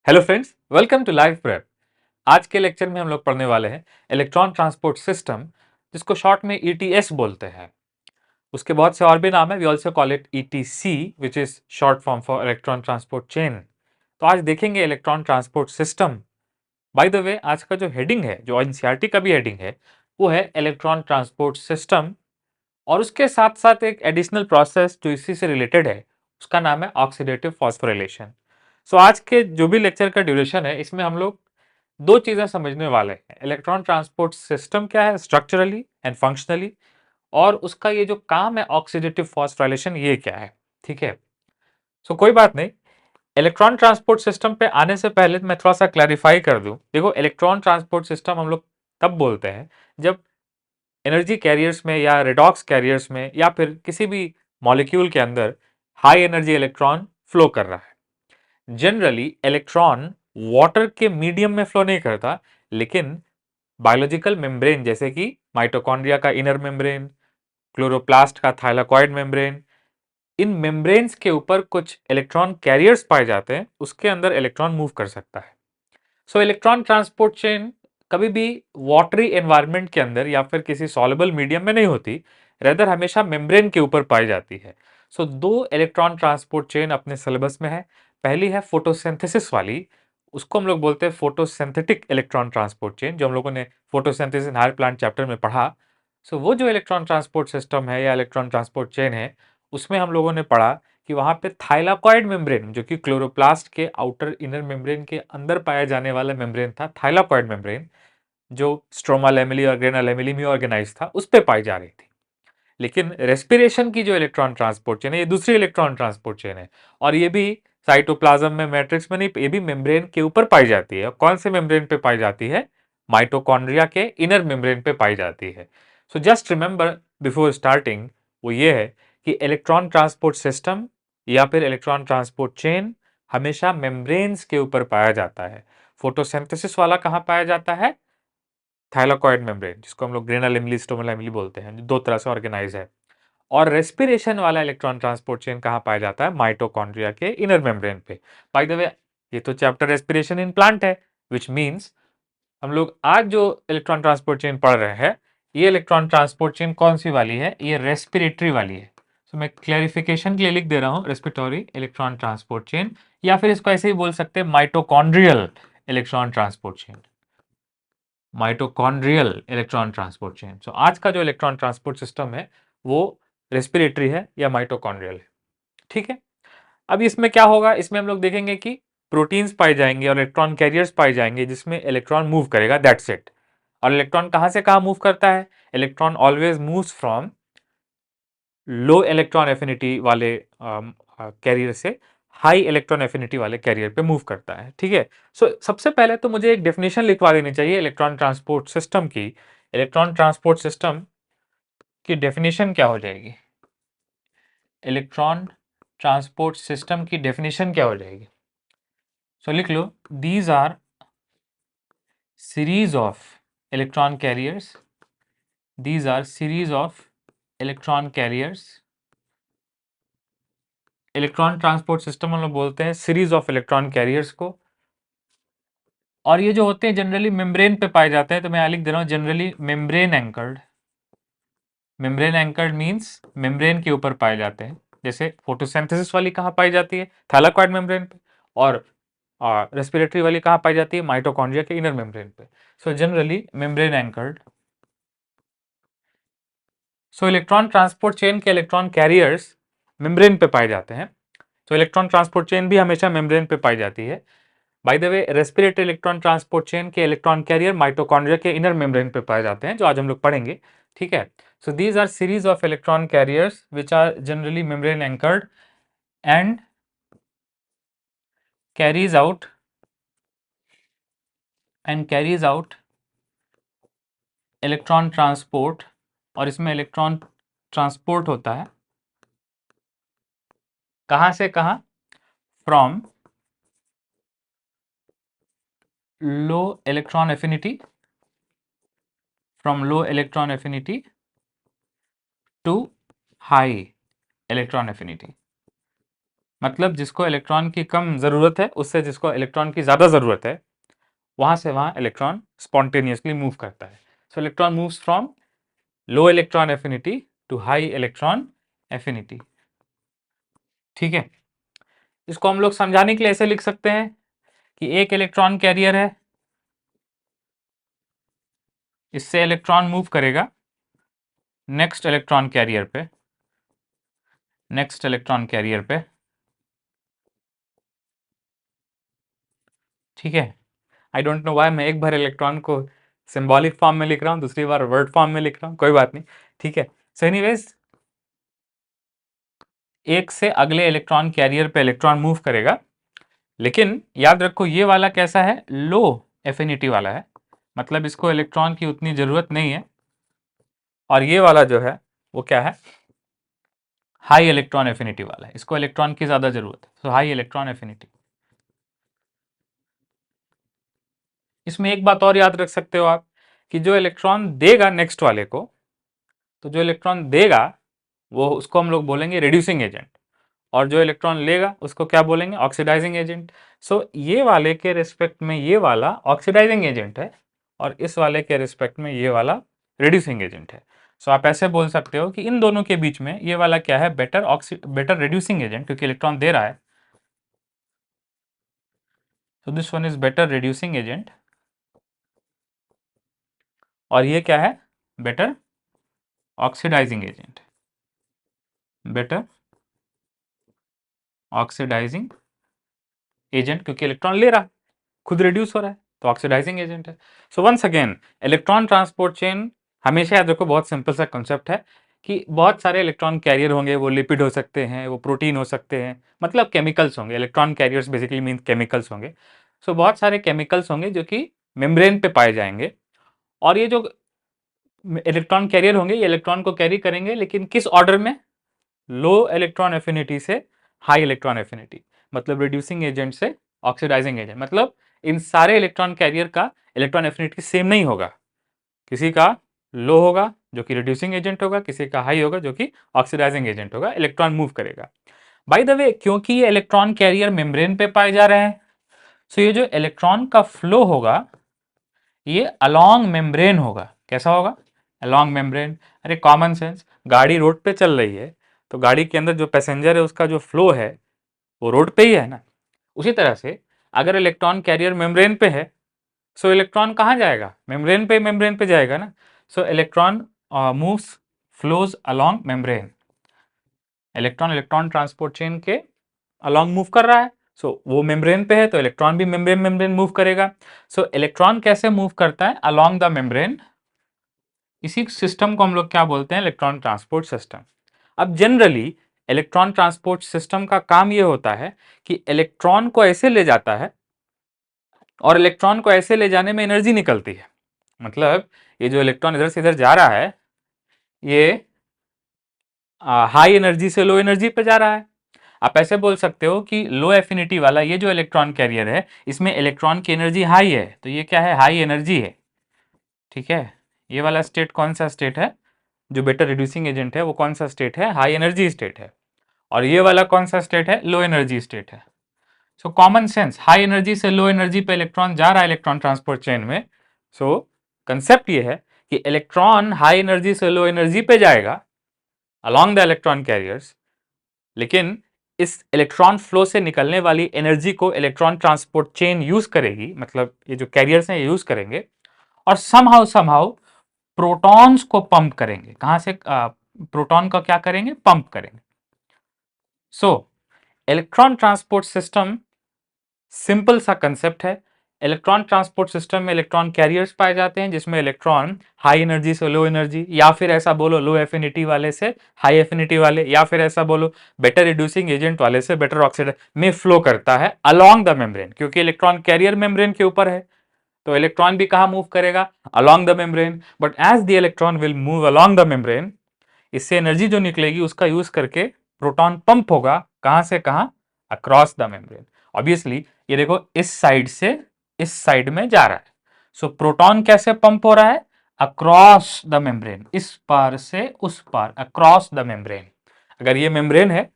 Hello friends, welcome to Live Prep. आज के lecture में हम लोग पढ़ने वाले हैं इलेक्ट्रॉन ट्रांसपोर्ट सिस्टम, जिसको शॉर्ट में ईटीएस बोलते हैं। उसके बहुत से और भी नाम है। We also call it ETC, which is short form for electron transport chain. तो आज देखेंगे electron transport system. By the way, आज का जो हेडिंग है, जो एनसीईआरटी का भी हेडिंग है, वो है इलेक्ट्रॉन ट्रांसपोर्ट सिस्टम। और उसके साथ साथ एक एडिशनल प्रोसेस जो इसी से रिलेटेड है, उसका नाम है ऑक्सीडेटिव फॉस्फोरिलेशन। सो आज के जो भी लेक्चर का ड्यूरेशन है, इसमें हम लोग दो चीजें समझने वाले हैं। इलेक्ट्रॉन ट्रांसपोर्ट सिस्टम क्या है स्ट्रक्चरली एंड फंक्शनली, और उसका ये जो काम है ऑक्सीडेटिव फॉस्फोराइलेशन, ये क्या है। ठीक है, सो कोई बात नहीं। इलेक्ट्रॉन ट्रांसपोर्ट सिस्टम पे आने से पहले मैं थोड़ा सा क्लैरिफाई कर दूं। देखो, इलेक्ट्रॉन ट्रांसपोर्ट सिस्टम हम लोग तब बोलते हैं जब एनर्जी कैरियर्स में या रेडॉक्स कैरियर्स में या फिर किसी भी मॉलिक्यूल के अंदर हाई एनर्जी इलेक्ट्रॉन फ्लो कर रहा है। जनरली इलेक्ट्रॉन वाटर के मीडियम में फ्लो नहीं करता, लेकिन बायोलॉजिकल मेम्ब्रेन जैसे कि माइटोकॉन्ड्रिया का इनर मेम्ब्रेन, क्लोरोप्लास्ट का थाइलाकॉइड मेम्ब्रेन, इन मेम्ब्रेन्स के ऊपर कुछ इलेक्ट्रॉन कैरियर्स पाए जाते हैं, उसके अंदर इलेक्ट्रॉन मूव कर सकता है। सो इलेक्ट्रॉन ट्रांसपोर्ट चेन कभी भी वाटरी एनवायरनमेंट के अंदर या फिर किसी सॉल्युबल मीडियम में नहीं होती, रेदर हमेशा मेम्ब्रेन के ऊपर पाई जाती है। सो दो इलेक्ट्रॉन ट्रांसपोर्ट चेन अपने सिलेबस में है। पहली है फोटोसिंथेसिस वाली, उसको हम लोग बोलते हैं फोटोसिंथेटिक इलेक्ट्रॉन ट्रांसपोर्ट चेन, जो हम लोगों ने photosynthesis in higher plant chapter में पढ़ा। सो वो जो इलेक्ट्रॉन ट्रांसपोर्ट सिस्टम है या इलेक्ट्रॉन ट्रांसपोर्ट चेन है, उसमें हम लोगों ने पढ़ा कि वहां पे थाइलाकॉइड मेम्ब्रेन, जो कि क्लोरोप्लास्ट के आउटर इनर मेम्ब्रेन के अंदर पाया जाने वाला मेम्ब्रेन था, थाइलाकॉइड मेम्ब्रेन, जो स्ट्रोमा लेमेली और ग्रेना लेमेली में ऑर्गेनाइज था, उस पे पाई जा रही थी। लेकिन रेस्पिरेशन की जो इलेक्ट्रॉन ट्रांसपोर्ट चेन है, ये दूसरी इलेक्ट्रॉन ट्रांसपोर्ट चेन है, और ये भी साइटोप्लाज्म में, मैट्रिक्स में नहीं, ये भी मेम्ब्रेन के ऊपर पाई जाती है। कौन से मेम्ब्रेन पे पाई जाती है? माइटोकॉन्ड्रिया के इनर मेम्ब्रेन पे पाई जाती है। So just remember before starting, वो ये है कि इलेक्ट्रॉन ट्रांसपोर्ट सिस्टम या फिर इलेक्ट्रॉन ट्रांसपोर्ट चेन हमेशा मेम्ब्रेन्स के ऊपर पाया जाता है। फोटोसिंथेसिस वाला कहाँ पाया जाता है? थाइलाकॉइड मेम्ब्रेन, जिसको हम लोग ग्रेना लेमिली, स्टोमा लेमिली बोलते हैं, जो दो तरह से ऑर्गेनाइज है। और रेस्पिरेशन वाला इलेक्ट्रॉन ट्रांसपोर्ट चेन कहाँ पाया जाता है? माइटोकॉन्ड्रिया के इनर मेम्ब्रेन पे। बाय द वे, ये तो चैप्टर रेस्पिरेशन इन प्लांट है, विच मीन्स हम लोग आज जो इलेक्ट्रॉन ट्रांसपोर्ट चेन पढ़ रहे हैं, ये इलेक्ट्रॉन ट्रांसपोर्ट चेन कौन सी वाली है? ये रेस्पिरेटरी वाली है। तो मैं क्लैरिफिकेशन के लिए लिख दे रहा हूँ रेस्पिरेटरी इलेक्ट्रॉन ट्रांसपोर्ट चेन, या फिर इसको ऐसे ही बोल सकते हैं mitochondrial electron transport chain. Mitochondrial electron transport chain. So आज का जो इलेक्ट्रॉन ट्रांसपोर्ट सिस्टम है, वो रेस्पिरेटरी है या माइटोकॉन्ड्रियल है। ठीक है, अब इसमें क्या होगा? इसमें हम लोग देखेंगे कि प्रोटीन्स पाए जाएंगे और इलेक्ट्रॉन कैरियर्स पाए जाएंगे, जिसमें इलेक्ट्रॉन मूव करेगा, दैट्स इट। और इलेक्ट्रॉन कहां से कहां मूव करता है? Electron always moves from low electron affinity वाले कैरियर से हाई इलेक्ट्रॉन एफिनिटी वाले कैरियर पे मूव करता है। ठीक है, सो सबसे पहले तो मुझे एक डेफिनेशन लिखवा देनी चाहिए इलेक्ट्रॉन ट्रांसपोर्ट सिस्टम की। इलेक्ट्रॉन ट्रांसपोर्ट सिस्टम की डेफिनेशन क्या हो जाएगी? इलेक्ट्रॉन ट्रांसपोर्ट सिस्टम की डेफिनेशन क्या हो जाएगी? सो लिख लो, these are series of electron carriers, these are series of electron carriers। Electron transport system हम लोग बोलते हैं सीरीज ऑफ इलेक्ट्रॉन कैरियर्स को। और ये जो होते हैं जनरली मेम्ब्रेन पे पाए जाते हैं, तो मैं लिख दे रहा हूं generally membrane anchored. Membrane anchored means membrane के ऊपर पाए जाते हैं। जैसे फोटोसिंथेसिस वाली कहाँ पाई जाती है? थैलाकॉइड मेम्ब्रेन पे। और रेस्पिरेटरी वाली कहाँ पाई जाती है? माइटोकॉन्ड्रिया के इनर मेम्ब्रेन पे। So generally membrane anchored. सो इलेक्ट्रॉन ट्रांसपोर्ट चेन के इलेक्ट्रॉन कैरियर्स मेम्ब्रेन पे पाए जाते हैं। तो इलेक्ट्रॉन ट्रांसपोर्ट चेन भी हमेशा मेम्ब्रेन पे पाई जाती है। By the way, respiratory electron transport chain के इलेक्ट्रॉन कैरियर माइटोकॉन्ड्रिया के इनर मेम्ब्रेन पे पाए जाते हैं, जो आज हम लोग पढ़ेंगे। ठीक है, so these are series of electron carriers which are generally membrane anchored and carries out electron transport. और इसमें इलेक्ट्रॉन ट्रांसपोर्ट होता है कहां से कहां? From low electron affinity, from low electron affinity to high electron affinity। मतलब जिसको electron की कम ज़रूरत है उससे जिसको इलेक्ट्रॉन की ज़्यादा ज़रूरत है, वहाँ से वहाँ इलेक्ट्रॉन स्पॉन्टेनियसली मूव करता है। So electron moves from low electron affinity to high electron affinity. ठीक है, इसको हम लोग समझाने के लिए ऐसे लिख सकते हैं कि एक इलेक्ट्रॉन कैरियर है, इससे इलेक्ट्रॉन मूव करेगा नेक्स्ट इलेक्ट्रॉन कैरियर पे, नेक्स्ट इलेक्ट्रॉन कैरियर पे। ठीक है, आई डोंट नो व्हाई मैं एक बार इलेक्ट्रॉन को सिंबॉलिक फॉर्म में लिख रहा हूँ, दूसरी बार वर्ड फॉर्म में लिख रहा हूँ, कोई बात नहीं। ठीक है, सो एनीवेज एक से अगले इलेक्ट्रॉन कैरियर पे इलेक्ट्रॉन मूव करेगा, लेकिन याद रखो ये वाला कैसा है, लो एफिनिटी वाला है, मतलब इसको इलेक्ट्रॉन की उतनी जरूरत नहीं है। और ये वाला जो है वो क्या है, हाई इलेक्ट्रॉन एफिनिटी वाला है, इसको इलेक्ट्रॉन की ज्यादा जरूरत है, सो हाई इलेक्ट्रॉन एफिनिटी। इसमें एक बात और याद रख सकते हो आप कि जो इलेक्ट्रॉन देगा नेक्स्ट वाले को, तो जो इलेक्ट्रॉन देगा वो उसको हम लोग बोलेंगे रिड्यूसिंग एजेंट, और जो इलेक्ट्रॉन लेगा उसको क्या बोलेंगे, ऑक्सीडाइजिंग एजेंट। सो ये वाले के रिस्पेक्ट में ये वाला ऑक्सीडाइजिंग एजेंट है, और इस वाले के रिस्पेक्ट में ये वाला रिड्यूसिंग एजेंट है। सो आप ऐसे बोल सकते हो कि इन दोनों के बीच में ये वाला क्या है, बेटर रिड्यूसिंग एजेंट, क्योंकि इलेक्ट्रॉन दे रहा है। So this one is better reducing agent, और ये क्या है, better oxidizing agent, better oxidizing agent, क्योंकि इलेक्ट्रॉन ले रहा है, खुद रिड्यूस हो रहा है, तो ऑक्सीडाइजिंग एजेंट है। So once again electron transport chain हमेशा याद रखो, बहुत सिंपल सा कंसेप्ट है कि बहुत सारे इलेक्ट्रॉन कैरियर होंगे, वो लिपिड हो सकते हैं, वो प्रोटीन हो सकते हैं, मतलब केमिकल्स होंगे। Electron carriers basically mean chemicals होंगे। सो बहुत सारे केमिकल्स होंगे जो कि मेम्ब्रेन पे पाए जाएंगे, और ये जो इलेक्ट्रॉन कैरियर होंगे ये इलेक्ट्रॉन को कैरी करेंगे, लेकिन किस ऑर्डर में, लो इलेक्ट्रॉन एफिनिटी से हाई इलेक्ट्रॉन एफिनिटी, मतलब रिड्यूसिंग एजेंट से ऑक्सीडाइजिंग एजेंट। मतलब इन सारे इलेक्ट्रॉन कैरियर का इलेक्ट्रॉन एफिनिटी सेम नहीं होगा, किसी का लो होगा जो कि रिड्यूसिंग एजेंट होगा, किसी का हाई होगा जो कि ऑक्सीडाइजिंग एजेंट होगा, इलेक्ट्रॉन मूव करेगा। बाय द वे क्योंकि ये इलेक्ट्रॉन कैरियर मेम्ब्रेन पे पाए जा रहे हैं, सो ये जो इलेक्ट्रॉन का फ्लो होगा ये अलोंग मेम्ब्रेन होगा। कैसा होगा, अलोंग मेम्ब्रेन। अरे कॉमन सेंस, गाड़ी रोड पे चल रही है तो गाड़ी के अंदर जो पैसेंजर है उसका जो फ्लो है वो रोड पे ही है ना। उसी तरह से अगर इलेक्ट्रॉन कैरियर मेम्ब्रेन पे है, सो इलेक्ट्रॉन कहाँ जाएगा, मेम्ब्रेन पे जाएगा ना। सो electron moves, flows along membrane, electron electron transport chain के अलोंग मूव कर रहा है। सो वो मेम्ब्रेन पे है तो इलेक्ट्रॉन भी मेम्ब्रेन मेम्ब्रेन मूव करेगा। सो इलेक्ट्रॉन कैसे मूव करता है, अलोंग द मेम्ब्रेन। इसी सिस्टम को हम लोग क्या बोलते हैं, इलेक्ट्रॉन ट्रांसपोर्ट सिस्टम। अब जनरली इलेक्ट्रॉन ट्रांसपोर्ट सिस्टम का काम यह होता है कि इलेक्ट्रॉन को ऐसे ले जाता है, और इलेक्ट्रॉन को ऐसे ले जाने में एनर्जी निकलती है। मतलब ये जो इलेक्ट्रॉन इधर से इधर जा रहा है ये हाई एनर्जी से लो एनर्जी पे जा रहा है। आप ऐसे बोल सकते हो कि लो एफिनिटी वाला ये जो इलेक्ट्रॉन कैरियर है इसमें इलेक्ट्रॉन की एनर्जी हाई है, तो ये क्या है, हाई एनर्जी है। ठीक है, ये वाला स्टेट कौन सा स्टेट है, जो बेटर रिड्यूसिंग एजेंट है वो कौन सा स्टेट है, हाई एनर्जी स्टेट है। और ये वाला कौन सा स्टेट है, लो एनर्जी स्टेट है। So common sense, high energy से लो एनर्जी पे इलेक्ट्रॉन जा रहा है इलेक्ट्रॉन ट्रांसपोर्ट चेन में। सो कंसेप्ट ये है कि इलेक्ट्रॉन हाई एनर्जी से लो एनर्जी पे जाएगा अलोंग द इलेक्ट्रॉन कैरियर्स, लेकिन इस इलेक्ट्रॉन फ्लो से निकलने वाली एनर्जी को इलेक्ट्रॉन ट्रांसपोर्ट चेन यूज करेगी, मतलब ये जो कैरियर्स हैं ये यूज करेंगे, और समहाउ समहाउ प्रोटॉन्स को पंप करेंगे। कहां से, प्रोटॉन का क्या करेंगे, पंप करेंगे। सो इलेक्ट्रॉन ट्रांसपोर्ट सिस्टम सिंपल सा कंसेप्ट है। इलेक्ट्रॉन ट्रांसपोर्ट सिस्टम में इलेक्ट्रॉन कैरियर्स पाए जाते हैं जिसमें इलेक्ट्रॉन हाई एनर्जी से लो एनर्जी, या फिर ऐसा बोलो लो एफिनिटी वाले से हाई एफिनिटी वाले, या फिर ऐसा बोलो बेटर रिड्यूसिंग एजेंट वाले से बेटर ऑक्सीडाइज में फ्लो करता है अलोंग द मेम्ब्रेन, क्योंकि इलेक्ट्रॉन कैरियर मेम्ब्रेन के ऊपर है तो इलेक्ट्रॉन भी कहां मूव करेगा, along the membrane. But as the electron will move along the membrane, इससे एनर्जी जो निकलेगी उसका यूज करके प्रोटॉन पंप होगा, कहां से कहां, अक्रॉस द मेम्ब्रेन। ऑब्वियसली ये देखो इस साइड से इस साइड में जा रहा है, सो प्रोटॉन कैसे पंप हो रहा है, अक्रॉस द मेम्ब्रेन, इस पार से उस पार, अक्रॉस द मेम्ब्रेन। अगर ये मेम्ब्रेन है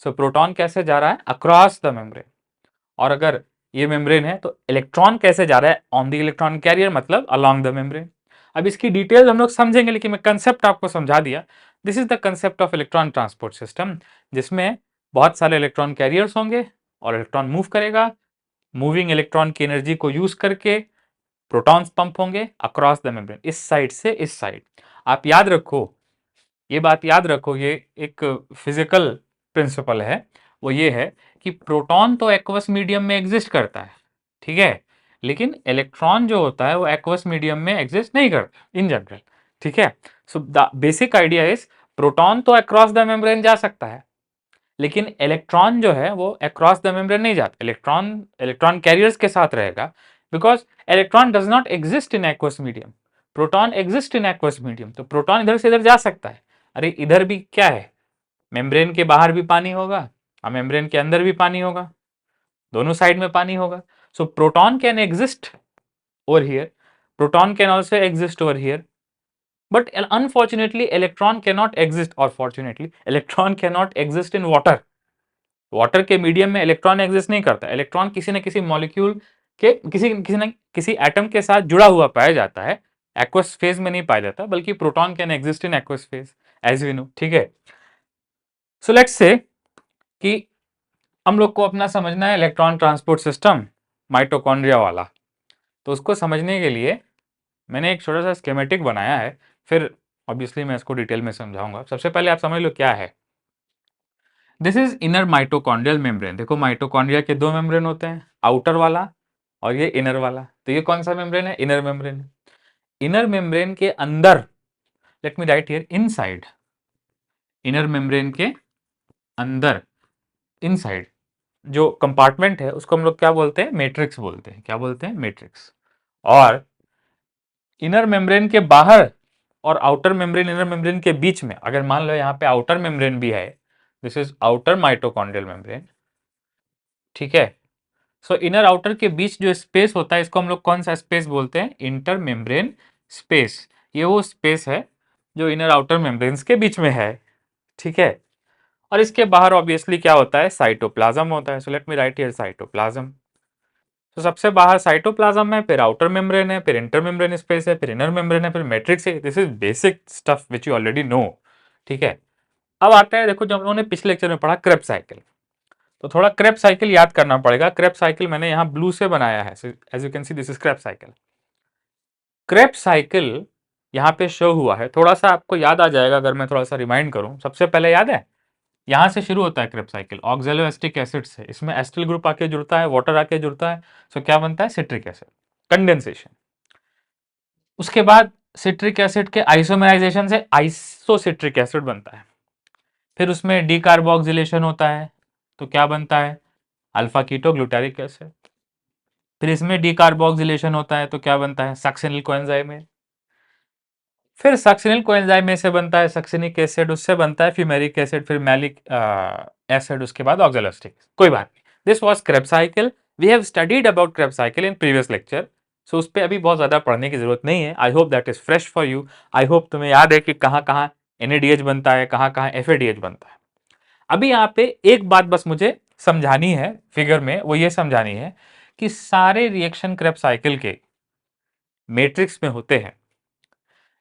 सो प्रोटॉन कैसे जा रहा है? Across the membrane. और अगर ये मेम्ब्रेन है तो इलेक्ट्रॉन कैसे जा रहा है? ऑन द इलेक्ट्रॉन कैरियर, मतलब अलोंग द मेम्ब्रेन। अब इसकी डिटेल हम लोग समझेंगे, लेकिन मैं कंसेप्ट आपको समझा दिया। This is the concept of electron transport system, जिसमें बहुत सारे इलेक्ट्रॉन कैरियर्स होंगे और इलेक्ट्रॉन मूव करेगा। मूविंग इलेक्ट्रॉन की एनर्जी को यूज करके प्रोटॉन्स पंप होंगे अक्रॉस द मेम्ब्रेन, इस साइड से इस साइड। आप याद रखो, ये बात याद रखो, ये एक फिजिकल प्रिंसिपल है। वो ये है कि प्रोटॉन तो एक्वस मीडियम में एग्जिस्ट करता है, ठीक है, लेकिन इलेक्ट्रॉन जो होता है वो एक्वस मीडियम में एग्जिस्ट नहीं करता इन जनरल, ठीक है। So the basic idea is, proton तो अक्रॉस द मेम्ब्रेन जा सकता है, लेकिन इलेक्ट्रॉन जो है वो अक्रॉस द मेम्ब्रेन नहीं जाता। इलेक्ट्रॉन इलेक्ट्रॉन कैरियर्स के साथ रहेगा, because electron does not exist in aqueous medium, proton exist in aqueous medium. तो प्रोटॉन इधर से इधर जा सकता है। अरे इधर भी क्या है, मेम्ब्रेन के बाहर भी पानी होगा और मेम्ब्रेन के अंदर भी पानी होगा, दोनों साइड में पानी होगा। So proton can exist over here, proton can also exist over here, but unfortunately electron cannot exist, और fortunately electron cannot exist in water. Water के मीडियम में इलेक्ट्रॉन एग्जिस्ट नहीं करता। इलेक्ट्रॉन किसी न किसी मॉलिक्यूल के किसी एटम के साथ जुड़ा हुआ पाया जाता है, एक्वस फेज में नहीं पाया जाता, बल्कि proton can exist in aqueous phase, as we know, ठीक है। सो लेट्स से कि हम लोग को अपना समझना है इलेक्ट्रॉन ट्रांसपोर्ट सिस्टम माइटोकॉन्ड्रिया वाला। तो उसको समझने के लिए मैंने एक छोटा सा स्कीमेटिक बनाया है, फिर ऑब्वियसली मैं इसको डिटेल में समझाऊंगा। सबसे पहले आप समझ लो क्या है। This is inner mitochondrial membrane. देखो माइटोकॉन्ड्रिया के दो मेम्ब्रेन होते हैं, आउटर वाला और ये इनर वाला। तो ये कौन सा मेम्ब्रेन है? Inner membrane. इनर मेम्ब्रेन के अंदर, let me right here, inside, inner membrane के अंदर, इनसाइड जो कंपार्टमेंट है उसको हम लोग क्या बोलते हैं? मैट्रिक्स बोलते हैं। क्या बोलते हैं? मैट्रिक्स। और इनर मेम्ब्रेन के बाहर और आउटर मेम्ब्रेन, इनर मेम्ब्रेन के बीच में, अगर मान लो यहाँ पे आउटर मेम्ब्रेन भी है, this is outer mitochondrial membrane, ठीक है। सो इनर आउटर के बीच जो स्पेस होता है, इसको हम लोग कौन सा स्पेस बोलते हैं? Inter membrane space. ये वो स्पेस है जो इनर आउटर मेम्ब्रेन्स के बीच में है, ठीक है। और इसके बाहर ऑब्वियसली क्या होता है? साइटोप्लाज्म होता है। सो let me right here cytoplasm. तो सबसे बाहर साइटोप्लाज्म है, फिर आउटर मेम्ब्रेन है, फिर इंटर मेम्ब्रेन स्पेस है, फिर इनर मेम्ब्रेन है, फिर मैट्रिक्स है। This is basic stuff which you already know, ठीक है। अब आता है, देखो जब उन्होंने पिछले लेक्चर में पढ़ा क्रेब्स साइकिल, तो थोड़ा क्रेब्स साइकिल याद करना पड़ेगा। क्रेब्स साइकिल मैंने यहाँ ब्लू से बनाया है, as you can see this is Krebs cycle. Krebs cycle यहाँ पे शो हुआ है, थोड़ा सा आपको याद आ जाएगा अगर मैं थोड़ा सा रिमाइंड करूँ। सबसे पहले याद है, यहाँ से शुरू होता है क्रेब्स साइकिल ऑक्जेलोएस्टिक एसिड से, इसमें एसिटिल ग्रुप आके जुड़ता है, वाटर आके जुड़ता है, सो क्या बनता है? Citric acid, condensation. उसके बाद सिट्रिक एसिड के आइसोमराइजेशन से आइसोसिट्रिक एसिड बनता है, फिर उसमें डीकार्बोक्सिलेशन होता है, तो क्या बनता है? Alpha keto glutaric acid. फिर इसमें डीकार्बोक्सिलेशन होता है तो क्या बनता है? Succinyl coenzyme. फिर सक्सिनिल कोएंजाइम में से बनता है सक्सिनिक एसिड, उससे बनता है फ्यूमेरिक एसिड, फिर मैलिक एसिड, उसके बाद ऑक्जेलोस्टिक। कोई बात नहीं, this was Krebs cycle. We have studied about Krebs cycle in previous lecture, so उस पर अभी बहुत ज्यादा पढ़ने की जरूरत नहीं है। I hope that is fresh for you. I hope तुम्हें याद है कि कहाँ कहाँ NADH बनता है, कहाँ कहाँ FADH बनता है। अभी यहाँ पे एक बात बस मुझे समझानी है फिगर में, वो ये समझानी है कि सारे रिएक्शन क्रेब्स साइकिल के मैट्रिक्स में होते हैं,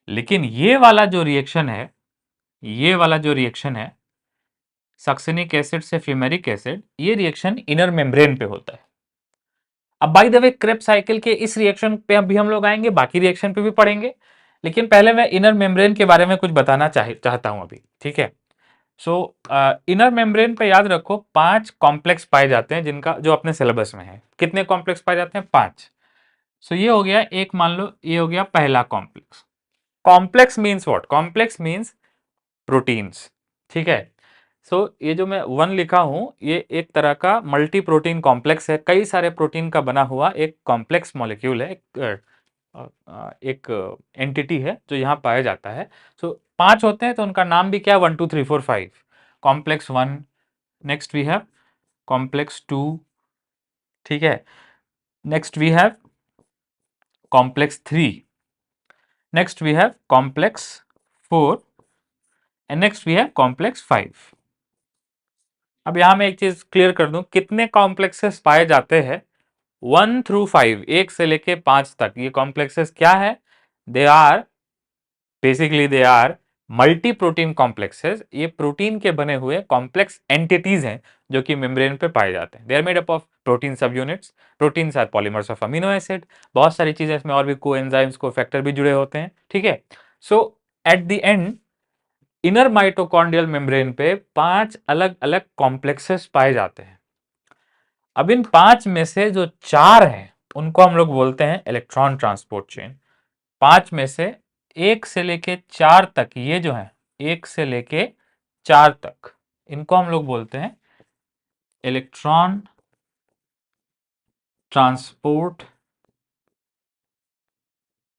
लेकिन ये वाला जो रिएक्शन है, ये वाला जो रिएक्शन है सक्सिनिक एसिड से फ्यूमेरिक एसिड, ये रिएक्शन इनर मेम्ब्रेन पे होता है। अब bye the way Krebs cycle के इस रिएक्शन पे अभी हम लोग आएंगे, बाकी रिएक्शन पे भी पढ़ेंगे, लेकिन पहले मैं इनर मेम्ब्रेन के बारे में कुछ बताना चाहता हूं अभी, ठीक है। सो इनर मेम्ब्रेन पे याद रखो 5 कॉम्प्लेक्स पाए जाते हैं, जिनका जो अपने सिलेबस में है। कितने कॉम्प्लेक्स पाए जाते हैं? 5। सो ये हो गया एक, मान लो ये हो गया पहला complex. Complex means what? Complex means proteins, ठीक है। सो ये जो मैं 1 लिखा हूं, ये एक तरह का मल्टी प्रोटीन कॉम्प्लेक्स है, कई सारे प्रोटीन का बना हुआ एक कॉम्प्लेक्स मॉलिक्यूल है, एक एंटिटी है जो यहाँ पाया जाता है। सो 5 होते हैं तो उनका नाम भी क्या? 1 2 3 4 5। Complex 1, next we have complex 2, ठीक है। Next we have complex 3, next we have complex 4, and next we have complex 5। अब यहां मैं एक चीज क्लियर कर दूं, कितने कॉम्प्लेक्सेस पाए जाते हैं 1 थ्रू 5, 1 से लेके 5 तक, ये कॉम्प्लेक्सेस क्या है? They are basically they are multi protein complexes. ये प्रोटीन के बने हुए कॉम्प्लेक्स एंटिटीज हैं जो कि मेम्ब्रेन पे पाए जाते हैं। They are made up of protein sub units. Proteins are polymers of amino acid. बहुत सारी चीजें इसमें और भी कोएंजाइम्स को फैक्टर भी जुड़े होते हैं, ठीक है। So at the end inner mitochondrial membrane पे 5 अलग अलग कॉम्प्लेक्सेस पाए जाते हैं। अब इन 5 में से जो 4 हैं उनको हम लोग बोलते हैं इलेक्ट्रॉन ट्रांसपोर्ट चेन। 5 में से 1 से लेके 4 तक, ये जो है 1 से लेके 4 तक, इनको हम लोग बोलते हैं इलेक्ट्रॉन ट्रांसपोर्ट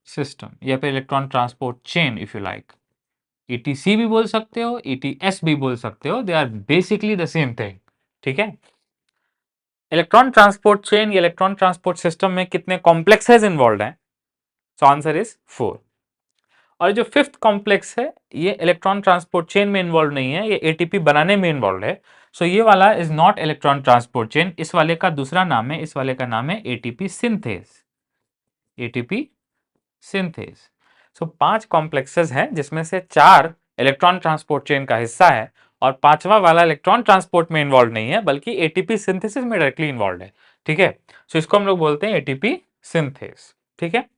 सिस्टम या फिर electron transport chain if you like. ETC भी बोल सकते हो, ईटीएस भी बोल सकते हो, they are basically the same thing, ठीक है। इलेक्ट्रॉन ट्रांसपोर्ट चेन या इलेक्ट्रॉन ट्रांसपोर्ट सिस्टम में कितने कॉम्प्लेक्सेस इन्वॉल्व हैं? So answer is 4। और जो फिफ्थ कॉम्प्लेक्स है ये इलेक्ट्रॉन ट्रांसपोर्ट चेन में इन्वॉल्व नहीं है, ये एटीपी बनाने में इन्वॉल्व है। सो ये वाला is not electron transport chain, इस वाले का दूसरा नाम है, इस वाले का नाम है ATP synthase. ATP synthase. So 5 complexes हैं जिसमें से 4 इलेक्ट्रॉन ट्रांसपोर्ट चेन का हिस्सा है और पांचवा वाला इलेक्ट्रॉन ट्रांसपोर्ट में इन्वॉल्व नहीं है बल्कि एटीपी सिंथेसिस में डायरेक्टली इन्वॉल्व है, ठीक है। सो इसको हम लोग बोलते हैं एटीपी सिंथेज, ठीक है।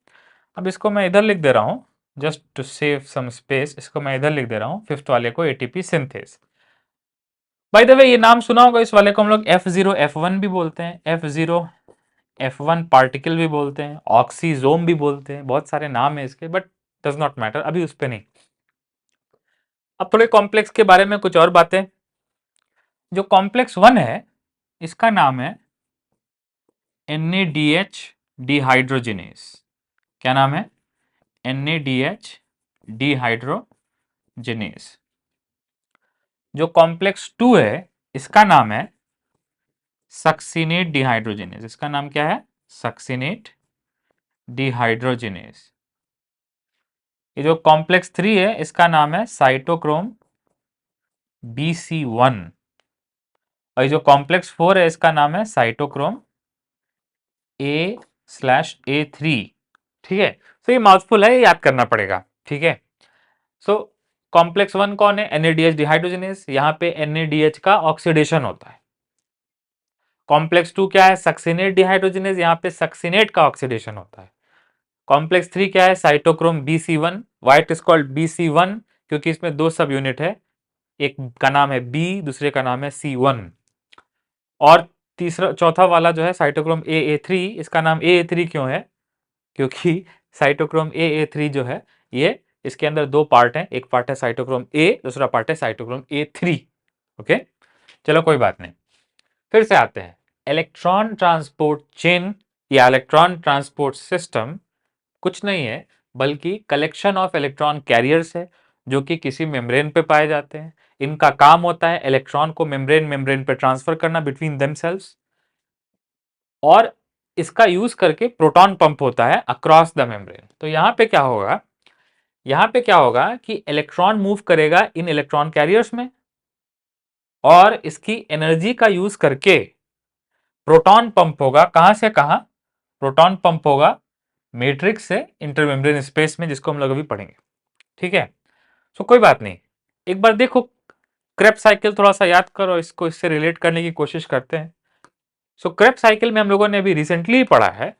अब इसको मैं इधर लिख दे रहा हूं just to save some space, इसको मैं इधर लिख दे रहा हूं फिफ्थ वाले को एटीपी सिंथेज। बाय द वे ये नाम सुना होगा, इस वाले को हम लोग F0 F1 भी बोलते हैं, F0 F1 पार्टिकल भी बोलते हैं, ऑक्सीजोम भी बोलते हैं, बहुत सारे नाम है इसके, बट डज नॉट मैटर, अभी उस पर नहीं। अब थोड़े कॉम्प्लेक्स के बारे में कुछ और बातें। जो कॉम्प्लेक्स 1 है इसका नाम है NADH डिहाइड्रोजिनेस। क्या नाम है? NADH dehydrogenase. जो कॉम्प्लेक्स 2 है इसका नाम है सक्सिनेट डिहाइड्रोजिनेस। इसका नाम क्या है? Succinate dehydrogenase. ये जो कॉम्प्लेक्स 3 है इसका नाम है साइटोक्रोम BC1। और ये जो कॉम्प्लेक्स 4 है इसका नाम है साइटोक्रोम A/A3, ठीक है। तो ये माउथफुल है, ये याद करना पड़ेगा, ठीक है। सो कॉम्प्लेक्स 1 कौन है? NADH dehydrogenase. यहां पे NADH का ऑक्सीडेशन होता है। कॉम्प्लेक्स 2 क्या है? Succinate dehydrogenase. यहां पे सक्सिनेट का ऑक्सीडेशन होता है। कॉम्प्लेक्स 3 क्या है? Cytochrome BC1। Why it is called BC1? क्योंकि इसमें 2 सब यूनिट है, एक का नाम है B, दूसरे का नाम है C1। और तीसरा चौथा वाला जो है साइटोक्रोम AA3, इसका नाम AA3 क्यों है? क्योंकि साइटोक्रोम AA3 जो है ये, इसके अंदर 2 पार्ट हैं, एक पार्ट है साइटोक्रोम A, दूसरा पार्ट है साइटोक्रोम A3। ओके, चलो कोई बात नहीं, फिर से आते हैं। इलेक्ट्रॉन ट्रांसपोर्ट चेन या इलेक्ट्रॉन ट्रांसपोर्ट सिस्टम कुछ नहीं है बल्कि कलेक्शन ऑफ इलेक्ट्रॉन कैरियर्स है जो कि किसी मेम्ब्रेन पे पाए जाते हैं। इनका काम होता है इलेक्ट्रॉन को मेम्ब्रेन मेम्ब्रेन पे ट्रांसफर करना बिटवीन देमसेल्व्स, और इसका यूज करके प्रोटॉन पंप होता है अक्रॉस द मेम्ब्रेन। तो यहां पे क्या होगा? यहां पे क्या होगा कि इलेक्ट्रॉन मूव करेगा इन इलेक्ट्रॉन कैरियर्स में और इसकी एनर्जी का यूज करके प्रोटॉन पंप होगा। कहां से कहां? प्रोटॉन पंप होगा मैट्रिक्स से इंटरमेम्ब्रेन स्पेस में, जिसको हम लोग अभी पढ़ेंगे, ठीक है। सो कोई बात नहीं, एक बार देखो क्रेब्स साइकिल थोड़ा सा याद करो, इसको इससे रिलेट करने की कोशिश करते हैं। सो क्रेब्स साइकिल में हम लोगों ने अभी रिसेंटली पढ़ा है,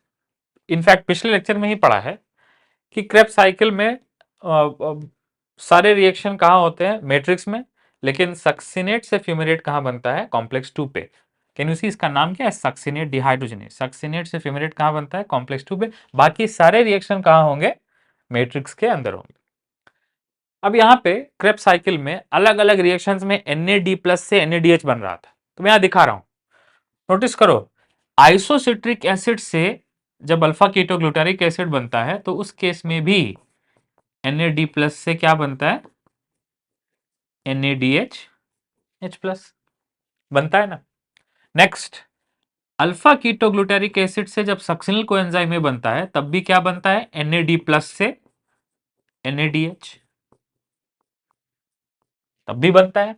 इनफैक्ट पिछले लेक्चर में ही पढ़ा है कि क्रेब्स साइकिल में सारे रिएक्शन कहाँ होते हैं? मैट्रिक्स में। लेकिन सक्सिनेट से फ्यूमेरेट कहाँ बनता है? कॉम्प्लेक्स 2 पे। कैन यू सी इसका नाम क्या है? Succinate dehydrogenase. सक्सिनेट से फ्यूमेरेट कहाँ बनता है? कॉम्प्लेक्स 2 पे। बाकी सारे रिएक्शन कहाँ होंगे? मैट्रिक्स के अंदर होंगे। अब यहां पे क्रेब्स साइकिल में अलग अलग रिएक्शंस में NAD+ से NADH बन रहा था, तो मैं यहां दिखा रहा हूं, नोटिस करो। आइसोसिट्रिक एसिड से जब अल्फा कीटोग्लूटारिक एसिड बनता है तो उस केस में भी NAD+ से क्या बनता है? NADH+ बनता है ना। नेक्स्ट, अल्फा कीटोग्लूटारिक एसिड से जब सक्सिनल कोएंजाइम में बनता है तब भी क्या बनता है? NAD+ से NADH, तब भी बनता है।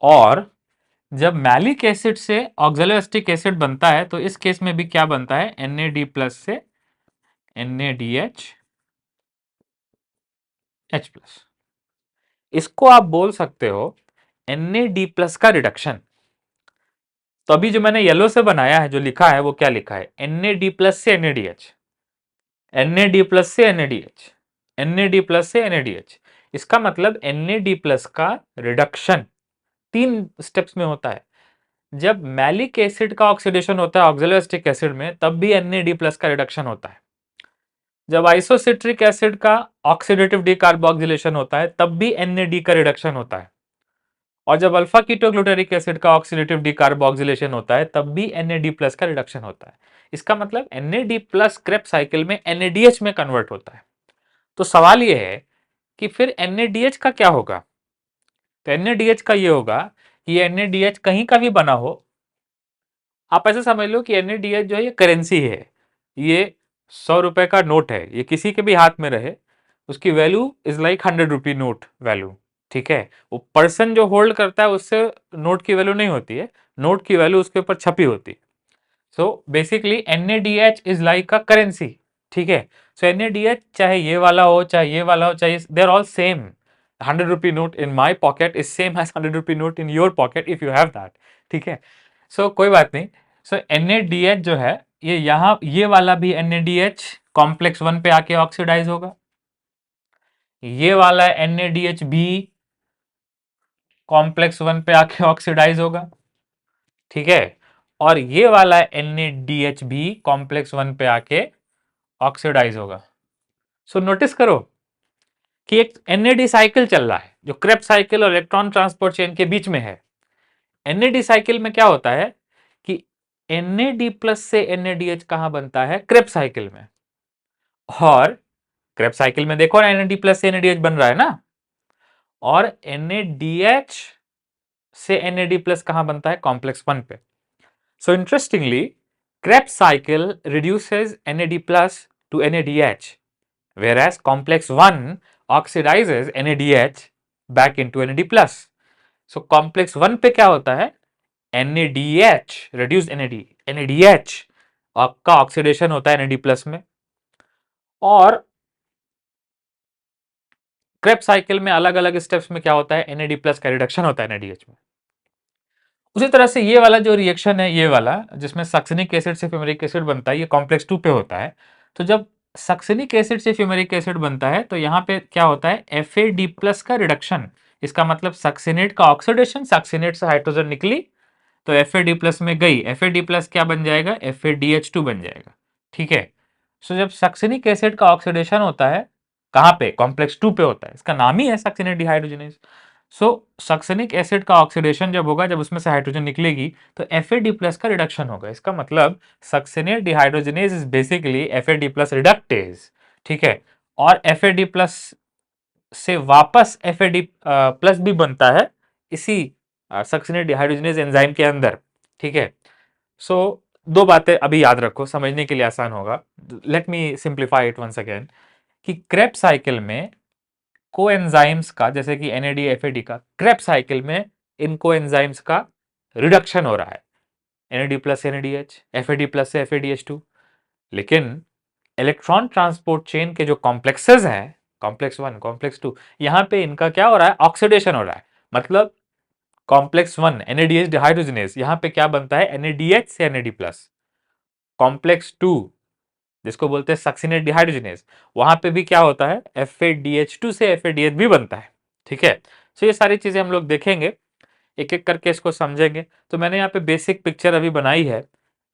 और जब मैलिक एसिड से ऑक्सैलोएसिटिक एसिड बनता है तो इस केस में भी क्या बनता है, NAD प्लस से NADH H प्लस। इसको आप बोल सकते हो NAD प्लस का रिडक्शन। तो अभी जो मैंने येलो से बनाया है, जो लिखा है वो क्या लिखा है, NAD प्लस से NADH, NAD प्लस से NADH, NAD प्लस से NADH। इसका मतलब NAD प्लस का रिडक्शन 3 स्टेप्स में होता है। जब मैलिक एसिड का ऑक्सीडेशन होता है ऑक्सैलोएसिटिक एसिड में, तब भी NAD प्लस का रिडक्शन होता है। जब आइसोसिट्रिक एसिड का ऑक्सीडेटिव डिकार्बोक्सिलेशन होता है, तब भी NAD का रिडक्शन होता है। और जब अल्फा कीटोग्लूटारिक एसिड का ऑक्सीडेटिव डिकार्बोक्सिलेशन होता है, तब भी NAD प्लस का रिडक्शन होता है। इसका मतलब NAD प्लस क्रेब्स साइकिल में NADH में कन्वर्ट होता है। तो सवाल यह है कि फिर NADH का क्या होगा। तो NADH का यह होगा कि NADH कहीं का भी बना हो, आप ऐसे समझ लो कि NADH जो है ये करेंसी है, ये 100 रुपए का नोट है, ये किसी के भी हाथ में रहे, उसकी value is like 100 rupee note value. ठीक है, वो पर्सन जो होल्ड करता है उससे नोट की वैल्यू नहीं होती है, नोट की वैल्यू उसके ऊपर छपी होती है। So basically NADH is like a currency. ठीक है, सो NADH चाहे ये वाला हो चाहे ये वाला हो, चाहे they are all same. 100 rupee note in my pocket is same as 100 rupee note in your pocket if you have that. ठीक है, सो कोई बात नहीं। सो NADH जो है ये यहां, ये वाला भी NADH कॉम्प्लेक्स 1 पे आके ऑक्सीडाइज होगा, ये वाला NADH भी कॉम्प्लेक्स 1 पे आके ऑक्सीडाइज होगा। ठीक है, और ये वाला NADH भी कॉम्प्लेक्स 1 पे आके ऑक्सीडाइज होगा। सो नोटिस करो कि एक NAD साइकिल चल रहा है जो क्रेब्स साइकिल और इलेक्ट्रॉन ट्रांसपोर्ट चेन के बीच में है। NAD साइकिल में क्या होता है कि NAD प्लस से NADH कहां बनता है, क्रेब्स साइकिल में। और क्रेब्स साइकिल में देखो NAD प्लस से NADH बन रहा है ना, और NADH से NAD प्लस कहां बनता है, कॉम्प्लेक्स 1 पे। So interestingly, Krebs cycle reduces NAD plus to NADH, whereas complex 1 oxidizes NADH back into NAD plus. So complex 1 पे क्या होता है, NADH reduced NADH आपका ऑक्सीडेशन होता है NAD प्लस में, और क्रेब्स साइकिल में अलग अलग स्टेप्स में क्या होता है, NAD प्लस का रिडक्शन होता है NADH में। उसी तरह से ये वाला जो रिएक्शन है, ये वाला जिसमें सक्सिनिक एसिड से फ्यूमेरिक एसिड बनता है, ये कॉम्प्लेक्स 2 पे होता है। तो जब सक्सिनिक एसिड से फ्यूमेरिक एसिड बनता है तो यहाँ पे क्या होता है, FAD प्लस का रिडक्शन। इसका मतलब सक्सिनेट का ऑक्सीडेशन, सक्सिनेट से हाइड्रोजन निकली तो FAD प्लस में गई, FAD प्लस क्या बन जाएगा, FADH2 बन जाएगा। ठीक है, सो जब सक्सिनिक एसिड का ऑक्सीडेशन होता है कहाँ पे, कॉम्प्लेक्स 2 पे होता है, इसका नाम ही है सक्सिनेट डिहाइड्रोजनेज। सो सक्सिनिक एसिड का ऑक्सीडेशन जब होगा, जब उसमें से हाइड्रोजन निकलेगी तो FAD प्लस का रिडक्शन होगा। इसका मतलब succinate dehydrogenase is basically FAD plus reductase. ठीक है, और FAD प्लस से वापस FAD प्लस भी बनता है इसी सक्सिनेट डिहाइड्रोजनेज एंजाइम के अंदर। ठीक है, सो दो बातें अभी याद रखो, समझने के लिए आसान होगा। Let me simplify it once again कि क्रेब्स साइकिल में कोएंजाइम्स का, जैसे कि NAD FAD का, क्रेब्स साइकिल में इन कोएंजाइम्स का रिडक्शन हो रहा है, NAD plus NADH, FAD plus से FADH2। लेकिन इलेक्ट्रॉन ट्रांसपोर्ट चेन के जो कॉम्प्लेक्सेस हैं, कॉम्प्लेक्स 1 कॉम्प्लेक्स 2, यहां पे इनका क्या हो रहा है, ऑक्सीडेशन हो रहा है। मतलब कॉम्प्लेक्स 1 NADH डिहाइड्रोजनेज, यहां पे क्या बनता है, NADH से NAD प्लस। कॉम्प्लेक्स 2 जिसको बोलते हैं सक्सिनेट डिहाइड्रोजनेज, वहां पे भी क्या होता है, FADH2 से FADH भी बनता है। ठीक है, सो ये सारी चीजें हम लोग देखेंगे, एक एक करके इसको समझेंगे। तो मैंने यहाँ पे बेसिक पिक्चर अभी बनाई है,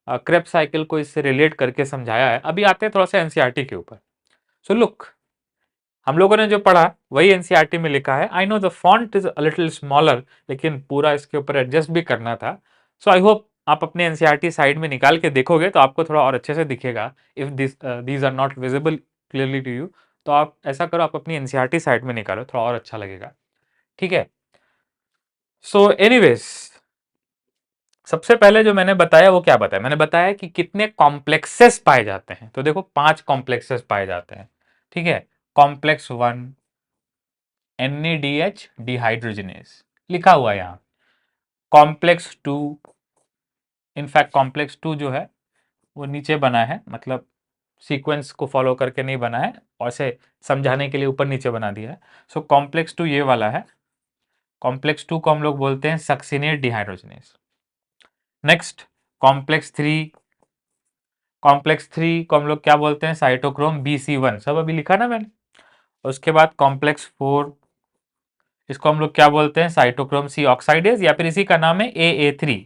क्रेब्स साइकिल को इससे रिलेट करके समझाया है। अभी आते हैं थोड़ा सा एनसीईआरटी के ऊपर। सो लुक, हम लोगों ने जो पढ़ा वही एनसीईआरटी में लिखा है। I know the font is a little smaller, लेकिन पूरा इसके ऊपर एडजस्ट भी करना था। सो आई होप आप अपने एनसीईआरटी साइड में निकाल के देखोगे तो आपको थोड़ा और अच्छे से दिखेगा। If these are not visible clearly to you, तो आप ऐसा करो, आप अपनी एनसीईआरटी साइड में निकालो, थोड़ा और अच्छा लगेगा। ठीक है, सो एनीवेज, सबसे पहले जो मैंने बताया वो क्या बताया, मैंने बताया कि कितने कॉम्प्लेक्सेस पाए जाते हैं। तो देखो 5 कॉम्प्लेक्सेस पाए जाते हैं। ठीक है, कॉम्प्लेक्स 1 NADH डिहाइड्रोजनेज लिखा हुआ है यहां, complex two, in fact complex two जो है वो नीचे बना है, मतलब सीक्वेंस को फॉलो करके नहीं बना है, और इसे समझाने के लिए ऊपर नीचे बना दिया है। सो कॉम्प्लेक्स टू ये वाला है, कॉम्प्लेक्स टू को हम लोग बोलते हैं succinate dehydrogenase. Next complex three, complex three को हम लोग क्या बोलते हैं, साइटोक्रोम BC1, सब अभी लिखा ना मैंने। उसके बाद कॉम्प्लेक्स फोर, इसको हम लोग क्या बोलते हैं, साइटोक्रोम C ऑक्साइडेज, या फिर इसी का नाम है AA3,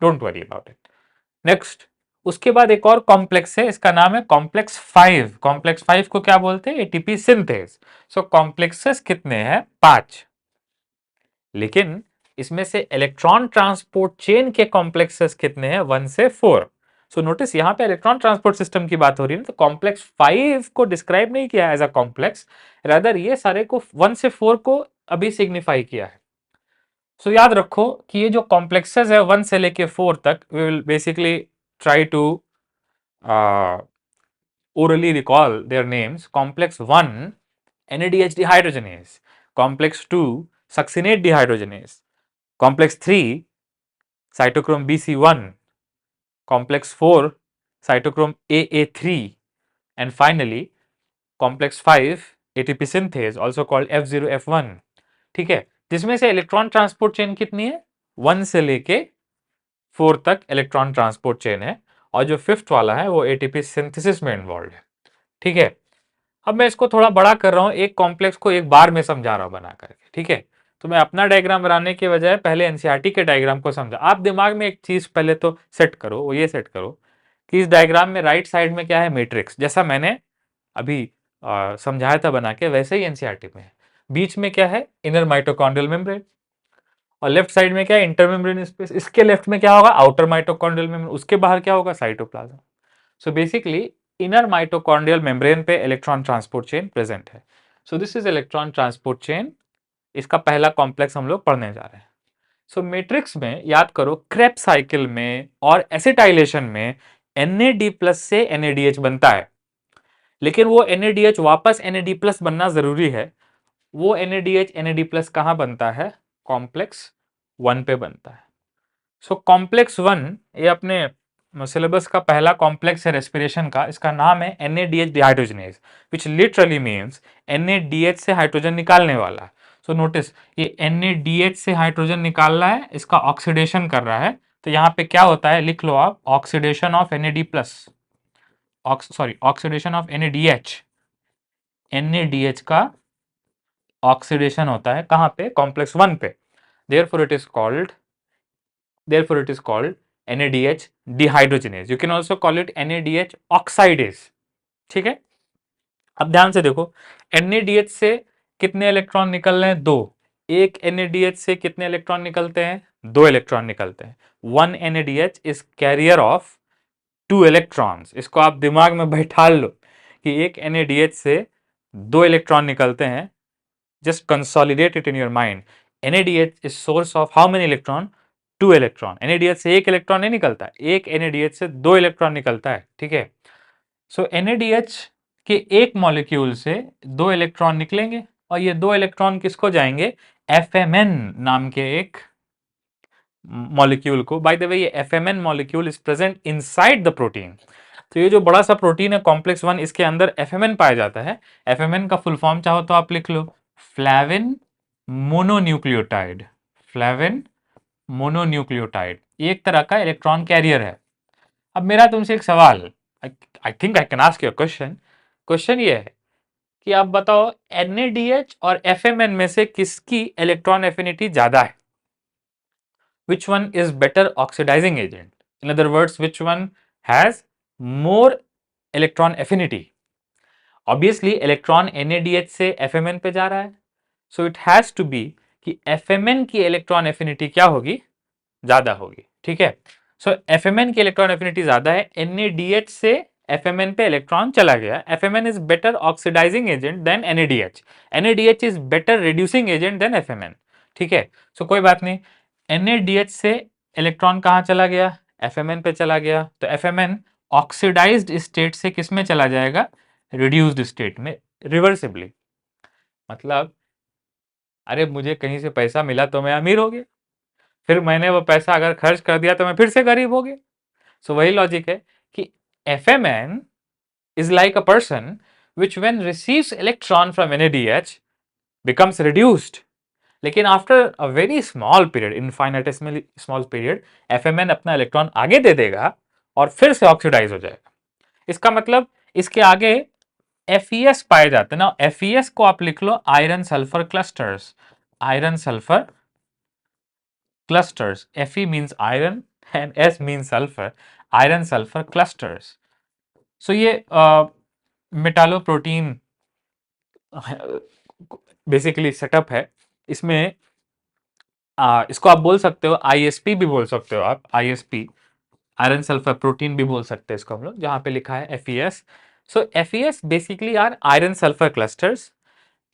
don't worry about it. Next उसके बाद एक और कॉम्प्लेक्स है, इसका नाम है कॉम्प्लेक्स फाइव। कॉम्प्लेक्स फाइव को क्या बोलते हैं, एटीपी सिंथेज। सो कॉम्प्लेक्सेस कितने हैं, 5। लेकिन इसमें से इलेक्ट्रॉन ट्रांसपोर्ट चेन के कॉम्प्लेक्सेस कितने हैं, 1 से 4। सो नोटिस यहां पे इलेक्ट्रॉन ट्रांसपोर्ट सिस्टम की बात हो रही है, तो कॉम्प्लेक्स 5 को डिस्क्राइब नहीं किया एज अ कॉम्प्लेक्स, रादर ये सारे को 1 से 4 को अभी सिग्निफाई किया है। सो याद रखो कि ये जो कॉम्प्लेक्सेस है 1 से लेके 4 तक, we will basically try to orally recall their names. Complex 1 NADH dehydrogenase, complex 2 succinate dehydrogenase, complex 3 cytochrome BC1, complex 4 cytochrome AA3, and finally complex 5 ATP synthase, also called F0F1। ठीक है, जिसमें से इलेक्ट्रॉन ट्रांसपोर्ट चेन कितनी है, 1 से लेके 4 तक electron transport chain है, और जो फिफ्थ वाला है वो एटीपी सिंथेसिस में इन्वॉल्व है। ठीक है, अब मैं इसको थोड़ा बड़ा कर रहा हूं, एक कॉम्प्लेक्स को एक बार में समझा रहा हूं बना करके। ठीक है, तो मैं अपना डायग्राम बनाने के बजाय पहले एनसीईआरटी के डायग्राम को समझा। आप दिमाग में एक चीज पहले तो सेट करो, वो ये सेट करो कि इस डायग्राम में राइट साइड में क्या है, मैट्रिक्स, जैसा मैंने अभी समझाया था बना के, वैसे ही एनसीईआरटी में है। बीच में क्या है, इनर माइटोकॉन्ड्रियल मेम्ब्रेन, और लेफ्ट साइड में क्या है, इंटरमेम्ब्रेन स्पेस। इसके लेफ्ट में क्या होगा, आउटर माइटोकॉन्ड्रियल मेम्ब्रेन, उसके बाहर क्या होगा, cytoplasm. So basically inner mitochondrial membrane पे इलेक्ट्रॉन ट्रांसपोर्ट चेन प्रेजेंट है। So this is electron transport chain, इसका पहला कॉम्प्लेक्स हम लोग पढ़ने जा रहे हैं। सो मैट्रिक्स में याद करो, क्रेब्स साइकिल में और एसिटाइलेशन में NAD+ से NADH बनता है, लेकिन वो NADH वापस NAD+ बनना जरूरी है। वो NADH NAD+ कहां बनता है, कॉम्प्लेक्स 1 पे बनता है। सो कॉम्प्लेक्स 1 ये अपने सिलेबस का पहला कॉम्प्लेक्स है रेस्पिरेशन का, इसका नाम है NADH डिहाइड्रोजनेज, विच लिटरली मीन्स NADH से हाइड्रोजन निकालने वाला। सो नोटिस ये NADH से हाइड्रोजन निकाल रहा है, इसका ऑक्सीडेशन कर रहा है। तो यहाँ पे क्या होता है, लिख लो आप, oxidation of NAD+, sorry oxidation of NADH। NADH का ऑक्सीडेशन होता है कहाँ पे, कॉम्प्लेक्स 1 पे। Therefore it is called therefore it is called NADH dehydrogenase, you can also call it NADH oxidase। ठीक है, अब ध्यान से देखो, NADH से कितने इलेक्ट्रॉन निकल रहे हैं, 2। एक NADH से कितने इलेक्ट्रॉन निकलते हैं, 2 इलेक्ट्रॉन निकलते हैं। 1 NADH is carrier of 2 electrons. इसको आप दिमाग में बैठा लो कि एक NADH से 2 इलेक्ट्रॉन निकलते हैं। just consolidate it in your mind। NADH is source of how many electron, 2 electron. NADH से एक इलेक्ट्रॉन नहीं निकलता, एक NADH से 2 इलेक्ट्रॉन निकलता है। ठीक है, सो NADH के एक मॉलिक्यूल से 2 इलेक्ट्रॉन निकलेंगे, और ये 2 इलेक्ट्रॉन किसको जाएंगे, FMN नाम के एक मॉलिक्यूल को। बाय द वे ये FMN molecule is present inside the protein. तो ये जो बड़ा सा प्रोटीन है कॉम्प्लेक्स 1, इसके अंदर FMN पाया जाता है। FMN का फुल फॉर्म चाहो तो आप लिख लो, फ्लैविन मोनोन्यूक्लियोटाइड। फ्लैविन मोनोन्यूक्लियोटाइड एक तरह का इलेक्ट्रॉन कैरियर है। अब मेरा तुमसे एक सवाल, I think I can ask you question. Question ये है कि आप बताओ NADH और FMN में से किसकी इलेक्ट्रॉन एफिनिटी ज्यादा है, which one is better oxidizing agent, in other words which one has more electron affinity। Obviously electron NADH से FMN पे जा रहा है, so it has to be कि FMN की इलेक्ट्रॉन एफिनिटी क्या होगी, ज्यादा होगी। ठीक है, सो FMN की इलेक्ट्रॉन एफिनिटी ज्यादा है, NADH से FMN पे इलेक्ट्रॉन चला गया। FMN is better oxidizing agent than NADH। NADH is better reducing agent than FMN। ठीक है, सो कोई बात नहीं, NADH से इलेक्ट्रॉन कहां चला गया, FMN पे चला गया, तो FMN ऑक्सीडाइज्ड स्टेट से किस में चला जाएगा, रिड्यूस्ड स्टेट में, रिवर्सिबली। मतलब अरे मुझे कहीं से पैसा मिला तो मैं अमीर हो गया, फिर मैंने वो पैसा अगर खर्च कर दिया तो मैं फिर से गरीब हो गया। सो वही लॉजिक है कि FMN is like a person which when receives electron from NADH becomes reduced, लेकिन after a very small period, infinitesimally small period, FMN अपना इलेक्ट्रॉन आगे दे देगा और फिर से ऑक्सीडाइज हो जाएगा। इसका मतलब इसके आगे FeS पाए जाते हैं ना। FeS को आप लिख लो iron sulphur clusters, iron sulphur clusters. Fe means iron and S means sulfur. Iron sulfur clusters. So ये मेटालो प्रोटीन बेसिकली सेटअप है। इसमें इसको आप बोल सकते हो ISP भी बोल सकते हो आप, ISP आयरन सल्फर प्रोटीन भी बोल सकते हैं इसको हम लोग, जहां पे लिखा है FeS। So FeS basically are iron sulphur clusters,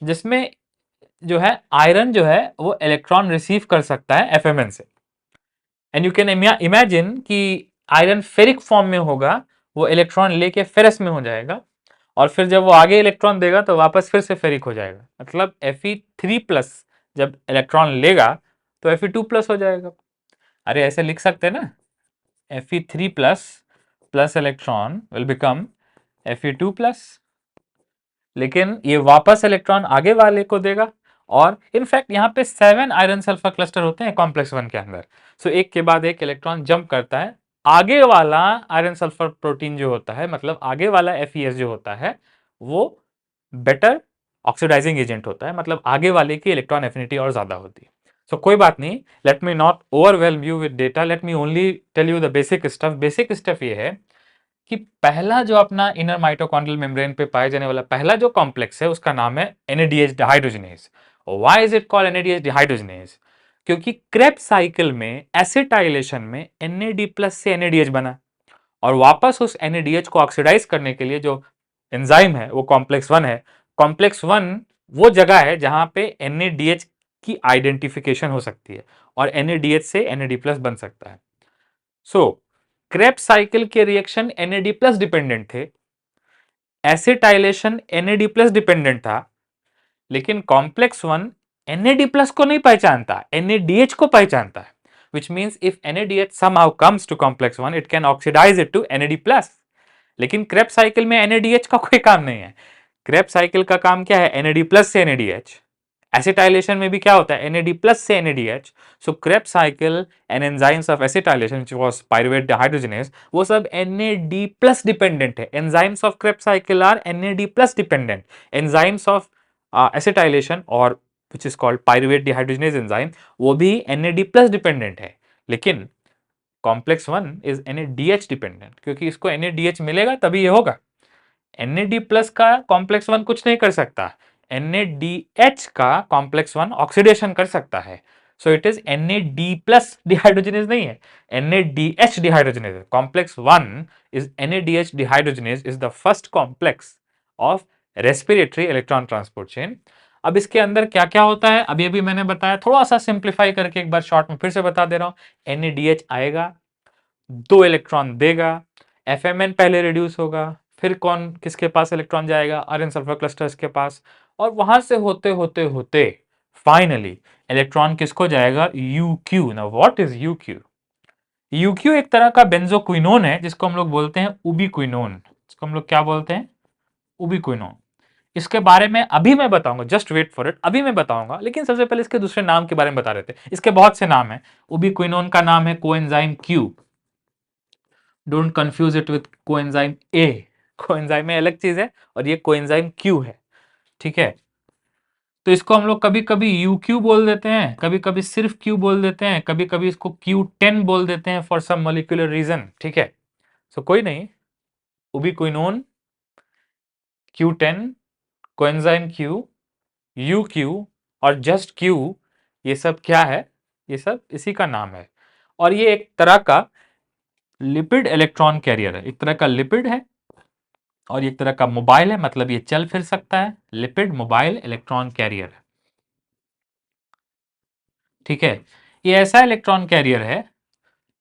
जिसमें जो है आयरन जो है वो इलेक्ट्रॉन रिसीव कर सकता है FMN से। एंड यू कैन इमेजिन कि आयरन फेरिक फॉर्म में होगा, वो इलेक्ट्रॉन लेके फेरस में हो जाएगा और फिर जब वो आगे इलेक्ट्रॉन देगा तो वापस फिर से फेरिक हो जाएगा। मतलब Fe3+ जब इलेक्ट्रॉन लेगा तो Fe2+ हो जाएगा। अरे ऐसे लिख सकते हैं ना, Fe3+ plus electron will become Fe2+, लेकिन ये वापस इलेक्ट्रॉन आगे वाले को देगा। और इनफैक्ट यहाँ पे 7 आयरन सल्फर क्लस्टर होते हैं कॉम्प्लेक्स 1 के अंदर। सो एक के बाद एक इलेक्ट्रॉन जंप करता है, आगे वाला आयरन सल्फर प्रोटीन जो होता है, मतलब आगे वाला FeS जो होता है, वो बेटर ऑक्सीडाइजिंग एजेंट होता है, मतलब आगे वाले की इलेक्ट्रॉन एफिनिटी और ज्यादा होती है। सो कोई बात नहीं, let me not overwhelm you with data, let me only tell you the basic stuff. Basic stuff ये है कि पहला जो अपना इनर माइटोकॉन्ड्रियल मेम्ब्रेन पे पाए जाने वाला पहला जो कॉम्प्लेक्स है उसका नाम है NADH dehydrogenase. Why is it called NADH dehydrogenase? क्योंकि क्रेब्स साइकिल में एसिटाइलेशन में NAD+ से NADH बना और वापस उस NADH को ऑक्सीडाइज करने के लिए जो एंजाइम है वो कॉम्प्लेक्स 1 है। कॉम्प्लेक्स 1 वो जगह है जहां पे NADH की आइडेंटिफिकेशन हो सकती है और NADH से NAD+ बन सकता है। सो क्रेब्स साइकिल के रिएक्शन NAD+ डिपेंडेंट थे, एसिटाइलेशन NAD+ डिपेंडेंट था, लेकिन कॉम्प्लेक्स 1 NAD+ को नहीं पहचानता, NADH को पहचानता है। which means if NADH somehow comes to complex 1 it can oxidize it to NAD+। लेकिन क्रेब्स साइकिल में NADH का कोई काम नहीं है। क्रेब्स साइकिल का काम क्या है? NAD+ से NADH। एसिटाइलेशन में भी क्या होता है? NAD+ से NADH। So Krebs cycle and enzymes of acetylation which was pyruvate dehydrogenase, वो सब NAD+ डिपेंडेंट है। Enzymes of Krebs cycle are NAD+ dependent. Enzymes of acetylation और which is called pyruvate dehydrogenase enzyme, वो भी NAD+ dependent है। लेकिन complex 1 is NADH dependent, क्योंकि इसको NADH मिलेगा तभी ये होगा। NAD+ का कॉम्प्लेक्स 1 कुछ नहीं कर सकता, NADH का कॉम्प्लेक्स 1 ऑक्सीडेशन कर सकता है। So it is NAD+ dehydrogenase नहीं है, NADH dehydrogenase. Complex 1 is NADH dehydrogenase, is the first complex of respiratory electron transport chain. अब इसके अंदर क्या क्या होता है अभी अभी मैंने बताया, थोड़ा सा सिंप्लीफाई करके एक बार शॉर्ट में फिर से बता दे रहा हूं। NADH आएगा, 2 इलेक्ट्रॉन देगा, FMN पहले रिड्यूस होगा, फिर कौन किसके पास इलेक्ट्रॉन जाएगा? आयरन सल्फर क्लस्टर्स के पास, और वहां से होते होते होते फाइनली इलेक्ट्रॉन किसको जाएगा? UQ। ना व्हाट इज UQ? UQ एक तरह का बेंजोक्विनोन है जिसको हम लोग बोलते हैं उबिक्विनोन। इसको हम लोग क्या बोलते हैं? उबिक्विनोन। इसके बारे में अभी मैं बताऊंगा, जस्ट वेट फॉर इट, अभी मैं बताऊंगा। लेकिन सबसे पहले इसके दूसरे नाम के बारे में बता रहे थे। इसके बहुत से नाम है। उबिक्विनोन का नाम है coenzyme Q। Don't confuse it with coenzyme A. Coenzyme A अलग चीज है और ये कोएंजाइम Q है, ठीक है। तो इसको हम लोग कभी कभी UQ बोल देते हैं, कभी कभी सिर्फ Q बोल देते हैं, कभी कभी इसको Q10 बोल देते हैं फॉर सम मॉलिक्यूलर रीजन, ठीक है। सो कोई नहीं, उबिक्विनोन, Q10, कोएंजाइम Q, UQ और जस्ट Q, ये सब क्या है? ये सब इसी का नाम है। और ये एक तरह का लिपिड इलेक्ट्रॉन कैरियर है, एक तरह का लिपिड है और एक तरह का मोबाइल है, मतलब ये चल फिर सकता है। लिपिड मोबाइल इलेक्ट्रॉन कैरियर है, ठीक है। ये ऐसा इलेक्ट्रॉन कैरियर है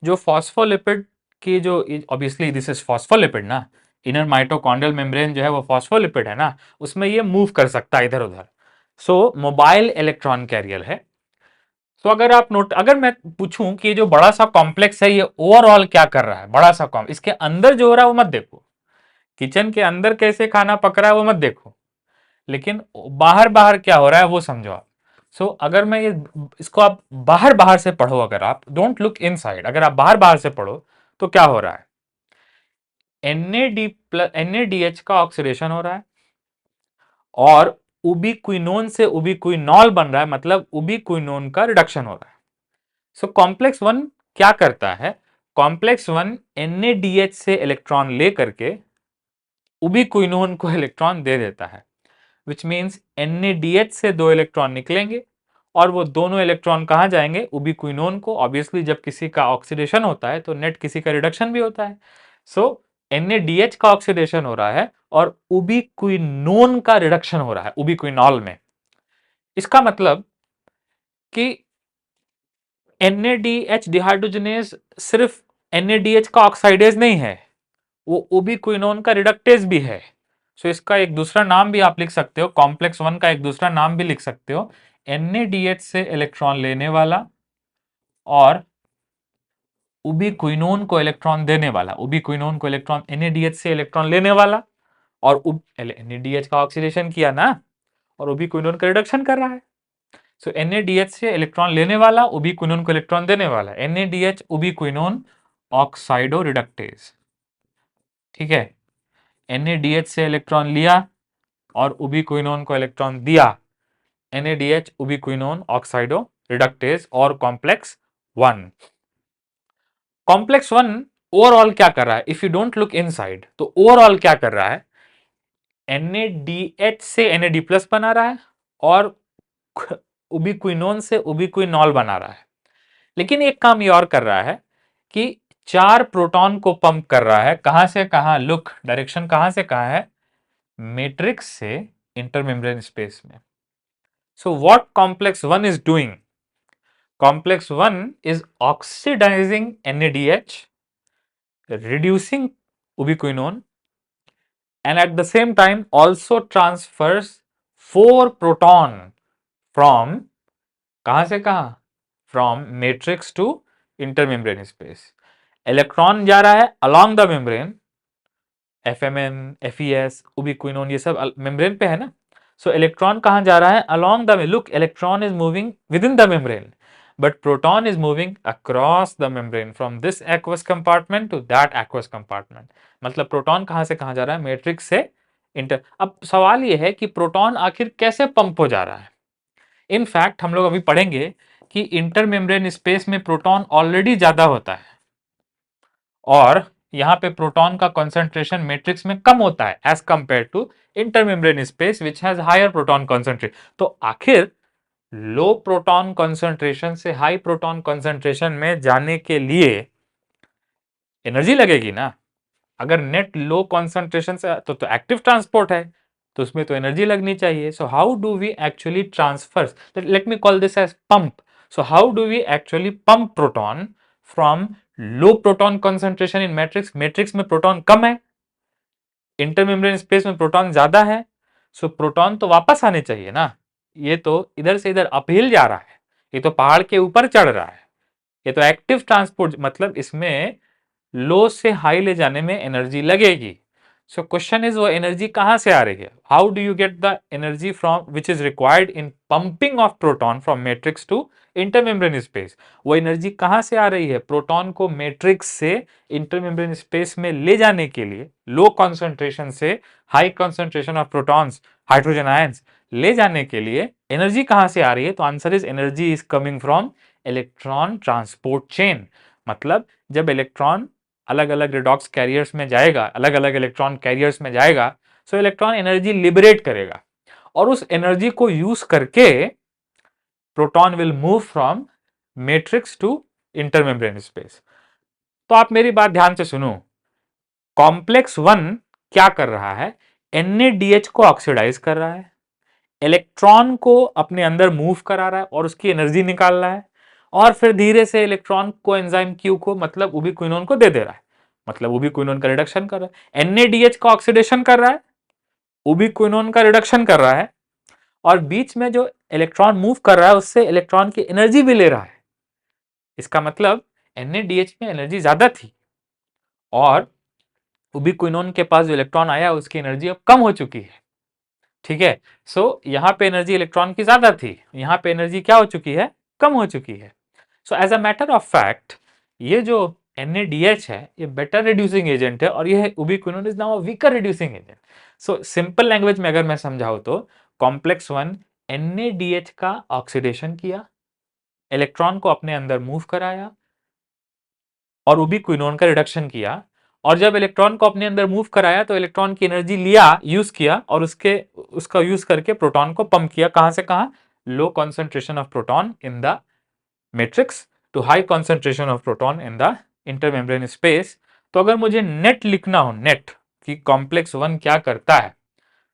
जो फॉस्फोलिपिड की जो, ऑब्वियसली दिस इज फॉस्फोलिपिड ना, इनर माइटोकॉन्ड्रियल मेम्ब्रेन जो है वो फॉस्फोलिपिड है ना, उसमें ये मूव कर सकता है इधर उधर। सो मोबाइल इलेक्ट्रॉन कैरियर है। तो अगर मैं पूछूं कि ये जो बड़ा सा कॉम्प्लेक्स है ये ओवरऑल क्या कर रहा है, बड़ा सा कॉम्प्लेक्स, इसके अंदर जो हो रहा है वो मत देखो, किचन के अंदर कैसे खाना पक रहा है वो मत देखो, लेकिन बाहर बाहर क्या हो रहा है वो समझो आप। अगर मैं ये इसको आप बाहर बाहर से पढ़ो, अगर आप डोंट लुक इनसाइड, अगर आप बाहर बाहर से पढ़ो तो क्या हो रहा है, NAD+ NADH का ऑक्सीडेशन हो रहा है और उबिक्विनोन से उबिक्विनॉल बन रहा है, मतलब उबिक्विनोन का रिडक्शन हो रहा है। कॉम्प्लेक्स वन क्या करता है, कॉम्प्लेक्स वन NADH से इलेक्ट्रॉन लेकर के उबिक्विनोन को इलेक्ट्रॉन दे देता है, विच मीन्स NADH से 2 इलेक्ट्रॉन निकलेंगे और वो दोनों इलेक्ट्रॉन कहां जाएंगे, उबिक्विनोन को। ऑब्वियसली जब किसी का ऑक्सीडेशन होता है तो नेट किसी का रिडक्शन भी होता है। NADH का ऑक्सीडेशन हो रहा है और उबिक्विनोन का रिडक्शन हो रहा है उबिक्विनॉल में। इसका मतलब कि NADH डिहाइड्रोजनेज सिर्फ NADH का ऑक्साइडेज नहीं है, वो उबिक्विनोन का रिडक्टेज भी है। इसका एक दूसरा नाम भी आप लिख सकते हो, कॉम्प्लेक्स वन का एक दूसरा नाम भी लिख सकते हो, NADH से इलेक्ट्रॉन लेने वाला और उबिक्विनोन को इलेक्ट्रॉन देने वाला। उबिक्विनोन को इलेक्ट्रॉन NADH से इलेक्ट्रॉन लेने वाला और NADH का ऑक्सीडेशन किया ना और उबिक्विनोन का रिडक्शन कर रहा है। NADH से इलेक्ट्रॉन लेने वाला, उबिक्विनोन को इलेक्ट्रॉन देने वाला, NADH उबिक्विनोन ऑक्साइडो रिडक्टेज। ठीक है, NADH से इलेक्ट्रॉन लिया और उबिक्विनोन को इलेक्ट्रॉन दिया, NADH उबिक्विनोन ऑक्साइडो रिडक्टेज और complex one. Complex one overall क्या कर रहा है, if you don't look inside तो ओवरऑल क्या कर रहा है, NADH से NAD+ बना रहा है और उबिक्विनोन से उबिक्विनॉल बना रहा है। लेकिन एक काम ये और कर रहा है कि 4 प्रोटॉन को पंप कर रहा है, कहां से कहां, लुक डायरेक्शन कहां से कहां है, मैट्रिक्स से इंटरमेम्ब्रेन स्पेस में। What complex one is doing, complex one is oxidizing NADH, reducing ubiquinone, and at the same time also transfers 4 proton from कहां से कहां, from matrix to intermembrane space। Electron जा रहा है along the membrane, FMN, FES, ubiquinone ये सब membrane पे है ना। इलेक्ट्रॉन कहां जा रहा है, along the, look electron is moving within the membrane but proton is moving across the membrane from this aqueous compartment to that aqueous compartment। मतलब प्रोटॉन कहां से कहां जा रहा है, मैट्रिक्स से इंटर। अब सवाल यह है कि प्रोटॉन आखिर कैसे पंप हो जा रहा है। इनफैक्ट हम लोग अभी पढ़ेंगे कि इंटरमेम्ब्रेन स्पेस में प्रोटॉन ऑलरेडी ज्यादा होता है और यहां पे प्रोटॉन का कंसंट्रेशन मैट्रिक्स में कम होता है as compare to intermembrane space which has higher proton concentration. तो आखिर लो प्रोटॉन कंसंट्रेशन से हाई प्रोटॉन कंसंट्रेशन में जाने के लिए एनर्जी लगेगी ना। अगर नेट लो कंसंट्रेशन से तो एक्टिव ट्रांसपोर्ट है तो उसमें तो एनर्जी लगनी चाहिए। So how do we actually transfer, let me call this as pump. So how do we actually pump proton from low proton concentration in matrix, matrix में proton कम है, इंटरमेम्ब्रेन स्पेस में प्रोटॉन ज्यादा है। Proton तो वापस आने चाहिए ना, ये तो इधर से इधर अपहिल जा रहा है, ये तो पहाड़ के ऊपर चढ़ रहा है, ये तो एक्टिव ट्रांसपोर्ट, मतलब इसमें लो से हाई ले जाने में एनर्जी लगेगी। क्वेश्चन इज वो एनर्जी कहां से आ रही है, how do you get the energy from which is required in pumping of proton from matrix to intermembrane space. वो एनर्जी कहां से आ रही है, प्रोटॉन को मैट्रिक्स से इंटरमेम्ब्रेन स्पेस में ले जाने के लिए लो कॉन्सेंट्रेशन से high concentration of protons, hydrogen ions ले जाने के लिए एनर्जी कहां से आ रही है। तो answer is energy is coming from electron transport chain. मतलब जब इलेक्ट्रॉन अलग अलग रिडॉक्स कैरियर्स में जाएगा, अलग अलग इलेक्ट्रॉन कैरियर्स में जाएगा, इलेक्ट्रॉन एनर्जी लिबरेट करेगा और उस एनर्जी को यूज करके proton will move from matrix to intermembrane space. तो आप मेरी बात ध्यान से सुनो, कॉम्प्लेक्स वन क्या कर रहा है, NADH को ऑक्सीडाइज कर रहा है, इलेक्ट्रॉन को अपने अंदर मूव करा रहा है और उसकी एनर्जी निकाल रहा है और फिर धीरे से इलेक्ट्रॉन को एंजाइम Q को, मतलब उबिक्विनोन को दे दे रहा है, मतलब उबिक्विनोन का रिडक्शन कर रहा है। NADH का ऑक्सीडेशन कर रहा है, उबिक्विनोन का रिडक्शन कर रहा है और बीच में जो इलेक्ट्रॉन मूव कर रहा है उससे इलेक्ट्रॉन की एनर्जी भी ले रहा है। इसका मतलब NaDH में एनर्जी ज्यादा थी और उबिक्विनोन के पास जो इलेक्ट्रॉन आया उसकी एनर्जी अब कम हो चुकी है। ठीक है, सो यहां पे एनर्जी इलेक्ट्रॉन की ज्यादा थी, यहां पे एनर्जी क्या हो चुकी है, कम हो चुकी है। So as a matter of fact ये जो NaDH है ये बेटर रिड्यूसिंग एजेंट है और ये ubiquinone is now a weaker reducing agent. So simple language में अगर मैं समझाऊं तो कॉम्प्लेक्स वन NaDH का ऑक्सीडेशन किया, इलेक्ट्रॉन को अपने अंदर मूव कराया और उबिक्विनोन का रिडक्शन किया। और जब इलेक्ट्रॉन को अपने अंदर मूव कराया तो इलेक्ट्रॉन की एनर्जी लिया, यूज किया और उसका यूज करके प्रोटॉन को पंप किया। कहां से कहां? Low concentration of proton in the matrix to high concentration of proton in the intermembrane space. तो अगर मुझे नेट लिखना हो, नेट कि कॉम्प्लेक्स वन क्या करता है,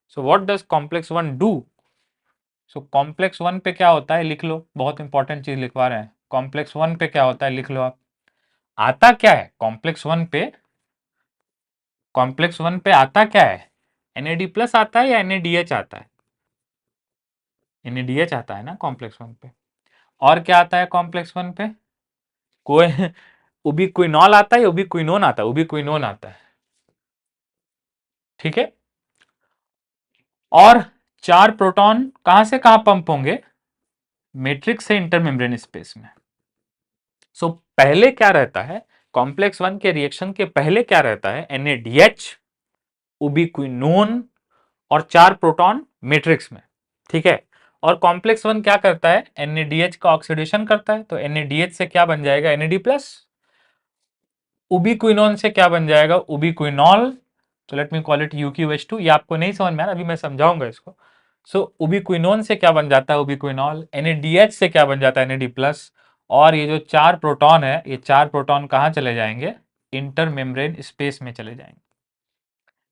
so what does complex one do? So complex one पे क्या होता है लिख लो, बहुत इंपॉर्टेंट चीज लिखवा रहे हैं। कॉम्प्लेक्स वन पे क्या होता है लिख लो आप। आता क्या है कॉम्प्लेक्स वन पे? कॉम्प्लेक्स वन पे आता क्या है? NAD प्लस आता है या NADH आता है? NADH आता है ना कॉम्प्लेक्स वन पे। और क्या आता है कॉम्प्लेक्स वन पे? कोई उबिक्विनॉल आता है या उबिक्विनोन आता है? उबिक्विनोन आता है। ठीक है, और 4 प्रोटॉन कहां से कहां पंप होंगे? मैट्रिक्स से इंटरमेम्ब्रेन स्पेस में। सो पहले क्या रहता है कॉम्प्लेक्स वन के रिएक्शन के पहले क्या रहता है? NADH, उबिक्विनोन और 4 प्रोटॉन मैट्रिक्स में। ठीक है, और कॉम्प्लेक्स वन क्या करता है? NADH का ऑक्सीडेशन करता है, तो NADH से क्या बन जाएगा? NAD plus. उबिक्विनोन से क्या बन जाएगा? उबिक्विनॉल। तो late me call it UqH2। ये आपको नहीं समझ में आ रहा, अभी मैं समझाऊंगा इसको। सो उबिक्विनोन से क्या बन जाता है? उबिक्विनॉल। NADH से क्या बन जाता है? NAD plus. और ये जो 4 प्रोटॉन है, ये 4 प्रोटॉन कहां चले जाएंगे? इंटरमेम्ब्रेन स्पेस में चले जाएंगे।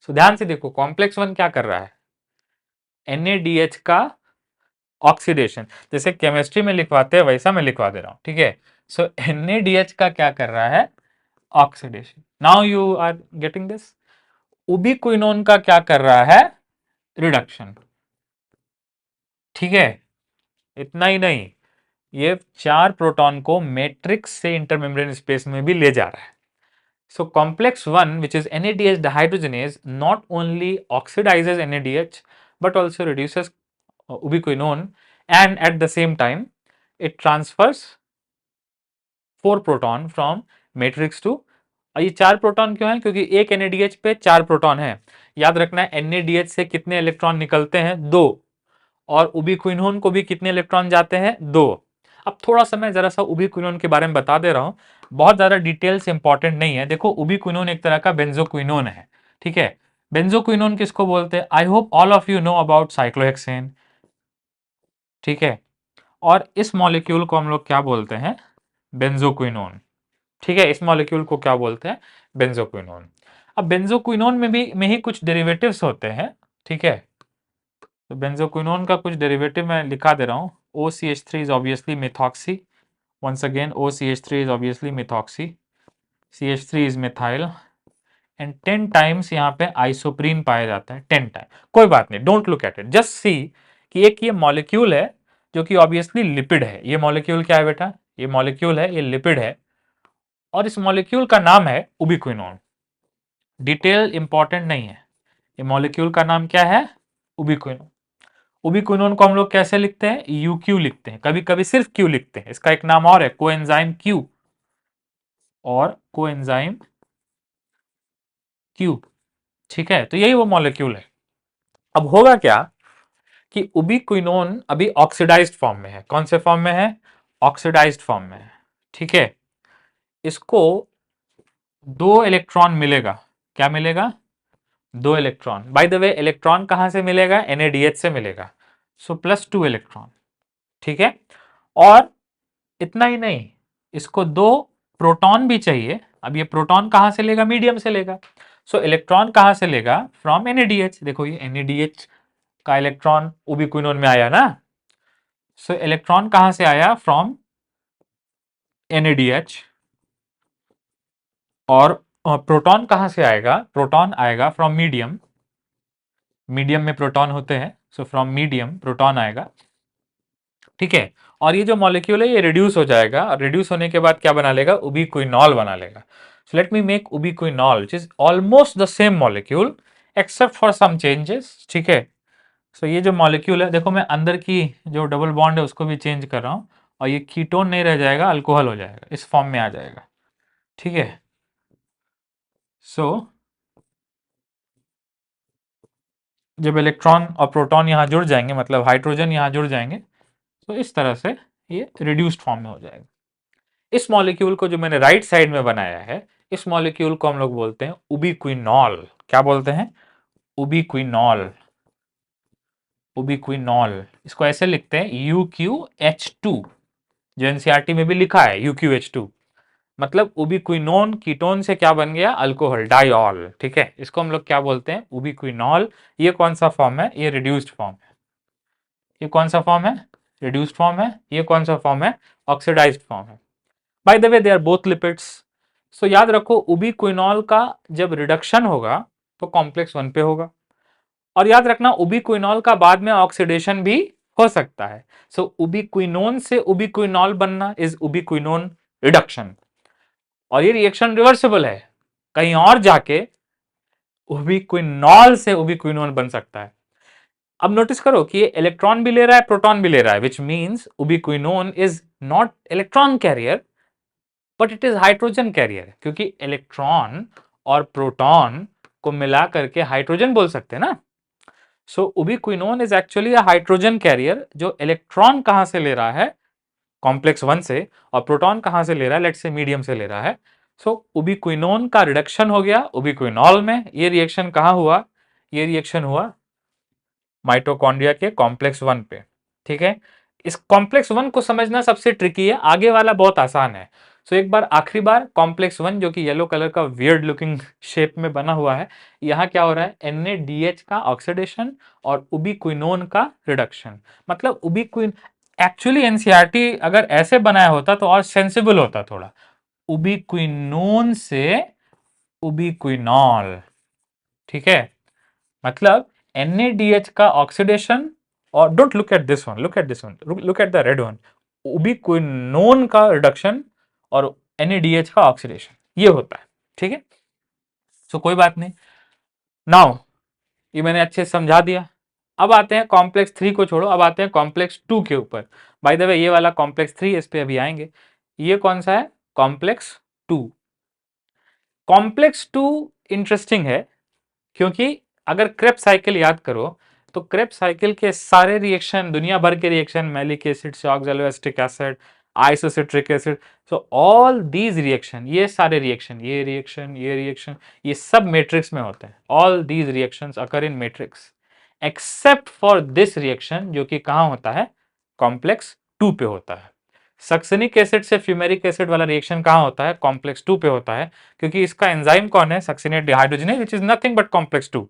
सो ध्यान से देखो कॉम्प्लेक्स वन क्या कर रहा है? NADH का ऑक्सीडेशन, जैसे केमिस्ट्री में लिखवाते हैं वैसा मैं लिखवा दे रहा हूं। ठीक है, सो NADH का क्या कर रहा है? Oxidation. Now you are getting this. Ubiquinone का क्या कर रहा है? रिडक्शन। ठीक है, इतना ही नहीं, ये 4 प्रोटॉन को मैट्रिक्स से इंटरमेम्ब्रेन स्पेस में भी ले जा रहा है। So complex one which is NADH dehydrogenase not only oxidizes NADH but also reduces ubiquinone, and at the same time it transfers 4 proton from matrix to. ये 4 प्रोटॉन क्यों है? क्योंकि एक NADH पे 4 प्रोटॉन है। याद रखना है NADH से कितने इलेक्ट्रॉन निकलते हैं? 2। और उबिक्विनोन को भी कितने इलेक्ट्रॉन जाते हैं? 2। अब थोड़ा सा मैं जरा सा उबिक्विनोन के बारे में बता दे रहा हूं, बहुत ज्यादा डिटेल्स इंपॉर्टेंट नहीं है। देखो उबिक्विनोन एक तरह का बेंजोक्विनोन है। ठीक है, बेंजोक्विनोन किसको बोलते हैं? I hope all of you know about cyclohexane. ठीक है, और इस मॉलिक्यूल को हम लोग क्या बोलते हैं? बेंजोक्विनोन। ठीक है, इस मॉलिक्यूल को क्या बोलते हैं? बेंजोक्विनोन। अब बेंजोक्विनोन में ही कुछ डेरिवेटिव्स होते हैं। ठीक है, तो बेंजोक्विनोन का कुछ डेरिवेटिव मैं लिखा दे रहा हूं। OCH3 is obviously methoxy. Once again, OCH3 is obviously methoxy. CH3 is methyl. And 10 times यहाँ पे आइसोप्रीन पाया जाता है। 10 टाइम, कोई बात नहीं, don't look at it, just see कि एक ये मॉलिक्यूल है जो कि ऑब्वियसली लिपिड है। ये मॉलिक्यूल क्या है बेटा? ये मॉलिक्यूल है, ये लिपिड है और इस मॉलिक्यूल का नाम है उबिक्विनोन। डिटेल इंपॉर्टेंट नहीं है, ये मॉलिक्यूल का नाम क्या है? उबिक्विनोन। उबिक्विनोन को हम लोग कैसे लिखते हैं? UQ लिखते हैं, कभी कभी सिर्फ Q लिखते हैं। इसका एक नाम और है कोएंजाइम Q, और कोएंजाइम Q। ठीक है, तो यही वो मॉलिक्यूल है। अब होगा क्या कि उबिक्विनोन अभी ऑक्सीडाइज्ड फॉर्म में है। कौन से फॉर्म में है? ऑक्सीडाइज्ड फॉर्म में है। ठीक है, इसको 2 इलेक्ट्रॉन मिलेगा। क्या मिलेगा? 2 electron. Bye the way electron कहां से मिलेगा? NADH से मिलेगा, सो +2 इलेक्ट्रॉन। ठीक है, और इतना ही नहीं, इसको 2 प्रोटॉन भी चाहिए। अब ये प्रोटॉन कहां से लेगा? मीडियम से लेगा। सो इलेक्ट्रॉन कहां से लेगा? From NADH। देखो ये NADH का इलेक्ट्रॉन उबिक्विनोन में आया ना, सो इलेक्ट्रॉन कहां से आया? From NADH। और प्रोटॉन कहां से आएगा? प्रोटॉन आएगा फ्रॉम मीडियम। मीडियम में प्रोटॉन होते हैं, सो फ्रॉम मीडियम प्रोटॉन आएगा, ठीक है। और ये जो मॉलिक्यूल है ये रिड्यूस हो जाएगा, और रिड्यूस होने के बाद क्या बना लेगा, उबिक्विनॉल बना लेगा। So let me make ubiquinol which is almost the same molecule except for some changes, ठीक है। सो ये जो मॉलिक्यूल है, देखो मैं अंदर की जो डबल बॉन्ड है उसको भी चेंज कर रहा हूं, और ये कीटोन नहीं रह जाएगा, अल्कोहल हो जाएगा, इस फॉर्म में आ जाएगा, ठीक है। सो जब इलेक्ट्रॉन और प्रोटॉन यहां जुड़ जाएंगे, मतलब हाइड्रोजन यहां जुड़ जाएंगे, तो इस तरह से ये रिड्यूस्ड फॉर्म में हो जाएगा। इस मॉलिक्यूल को जो मैंने राइट साइड में बनाया है, इस मॉलिक्यूल को हम लोग बोलते हैं उबिक्विनॉल। क्या बोलते हैं, उबिक्विनॉल। उबिक्विनॉल इसको ऐसे लिखते हैं UQH2, जो एनसीईआरटी में भी लिखा है UQH2, मतलब उबिक्विनोन कीटोन से क्या बन गया, अल्कोहल, डाइऑल, ठीक है। इसको हम लोग क्या बोलते हैं, उबिक्विनॉल। ये कौन सा फॉर्म है, ये रिड्यूस्ड फॉर्म है। ये कौन सा फॉर्म है, रिड्यूस्ड फॉर्म है। ये कौन सा फॉर्म है, ऑक्सीडाइज्ड फॉर्म है। By the way they are both lipids. So याद रखो उबिक्विनॉल का जब रिडक्शन होगा तो कॉम्प्लेक्स 1 पे होगा, और याद रखना उबिक्विनॉल का बाद में ऑक्सीडेशन भी हो सकता है। सो उबिक्विनोन से उबिक्विनॉल बनना इज उबिक्विनोन रिडक्शन, और ये रिएक्शन रिवर्सिबल है, कहीं और जाके उबिक्विनॉल से उबिक्विनोन बन सकता है। अब नोटिस करो कि ये इलेक्ट्रॉन भी ले रहा है, प्रोटॉन भी ले रहा है, which means ubiquinone is not electron carrier but it is hydrogen carrier, क्योंकि इलेक्ट्रॉन और प्रोटॉन को मिला करके हाइड्रोजन बोल सकते हैं ना। So ubiquinone is actually a hydrogen carrier, जो इलेक्ट्रॉन कहां से ले रहा है, कॉम्प्लेक्स 1 से, और प्रोटॉन कहां से ले रहा है, लेट्स से मीडियम से ले रहा है। सो उबिक्विनोन का रिडक्शन हो गया उबिक्विनॉल में। ये रिएक्शन कहां हुआ, ये रिएक्शन हुआ माइटोकॉन्ड्रिया के कॉम्प्लेक्स 1 पे, ठीक है। इस कॉम्प्लेक्स 1 को समझना सबसे ट्रिकी है, आगे वाला बहुत आसान है। सो एक बार आखिरी बार कॉम्प्लेक्स 1 जो कि येलो कलर का वियर्ड लुकिंग शेप में बना हुआ है, यहां क्या हो रहा है, NADH का ऑक्सीडेशन और उबिक्विनोन का रिडक्शन। मतलब उबिक्विन एक्चुअली एनसीईआरटी अगर ऐसे बनाया होता तो और सेंसिबल होता थोड़ा, उबिक्विनोन से उबिक्विनॉल, ठीक है। मतलब NADH का ऑक्सीडेशन, और don't look at this one, look at this one, look at the red one, ubiquinone का रिडक्शन और NADH का ऑक्सीडेशन, ये होता है, ठीक है। सो कोई बात नहीं, नाउ ये मैंने अच्छे से समझा दिया। अब आते हैं कॉम्प्लेक्स 3 को छोड़ो, अब आते हैं कॉम्प्लेक्स 2 के ऊपर। बाय द वे ये वाला कॉम्प्लेक्स 3, इस पे अभी आएंगे। ये कौन सा है, कॉम्प्लेक्स 2। कॉम्प्लेक्स 2 इंटरेस्टिंग है, क्योंकि अगर क्रेब्स साइकिल याद करो, तो क्रेब्स साइकिल के सारे रिएक्शन, दुनिया भर के रिएक्शन, मैलिक एसिड से oxaloacetic acid, isocitric acid, so all these reaction, ये सारे रिएक्शन, ये रिएक्शन, ये रिएक्शन, ये सब मैट्रिक्स में होते हैं। All these reactions occur in matrix except for this reaction, जो कि कहां होता है, कॉम्प्लेक्स 2 पे होता है। सक्सेनिक एसिड से फ्यूमेरिक एसिड वाला रिएक्शन कहां होता है, कॉम्प्लेक्स 2 पे होता है, क्योंकि इसका एंजाइम कौन है, succinate dehydrogenase, which is nothing but complex 2।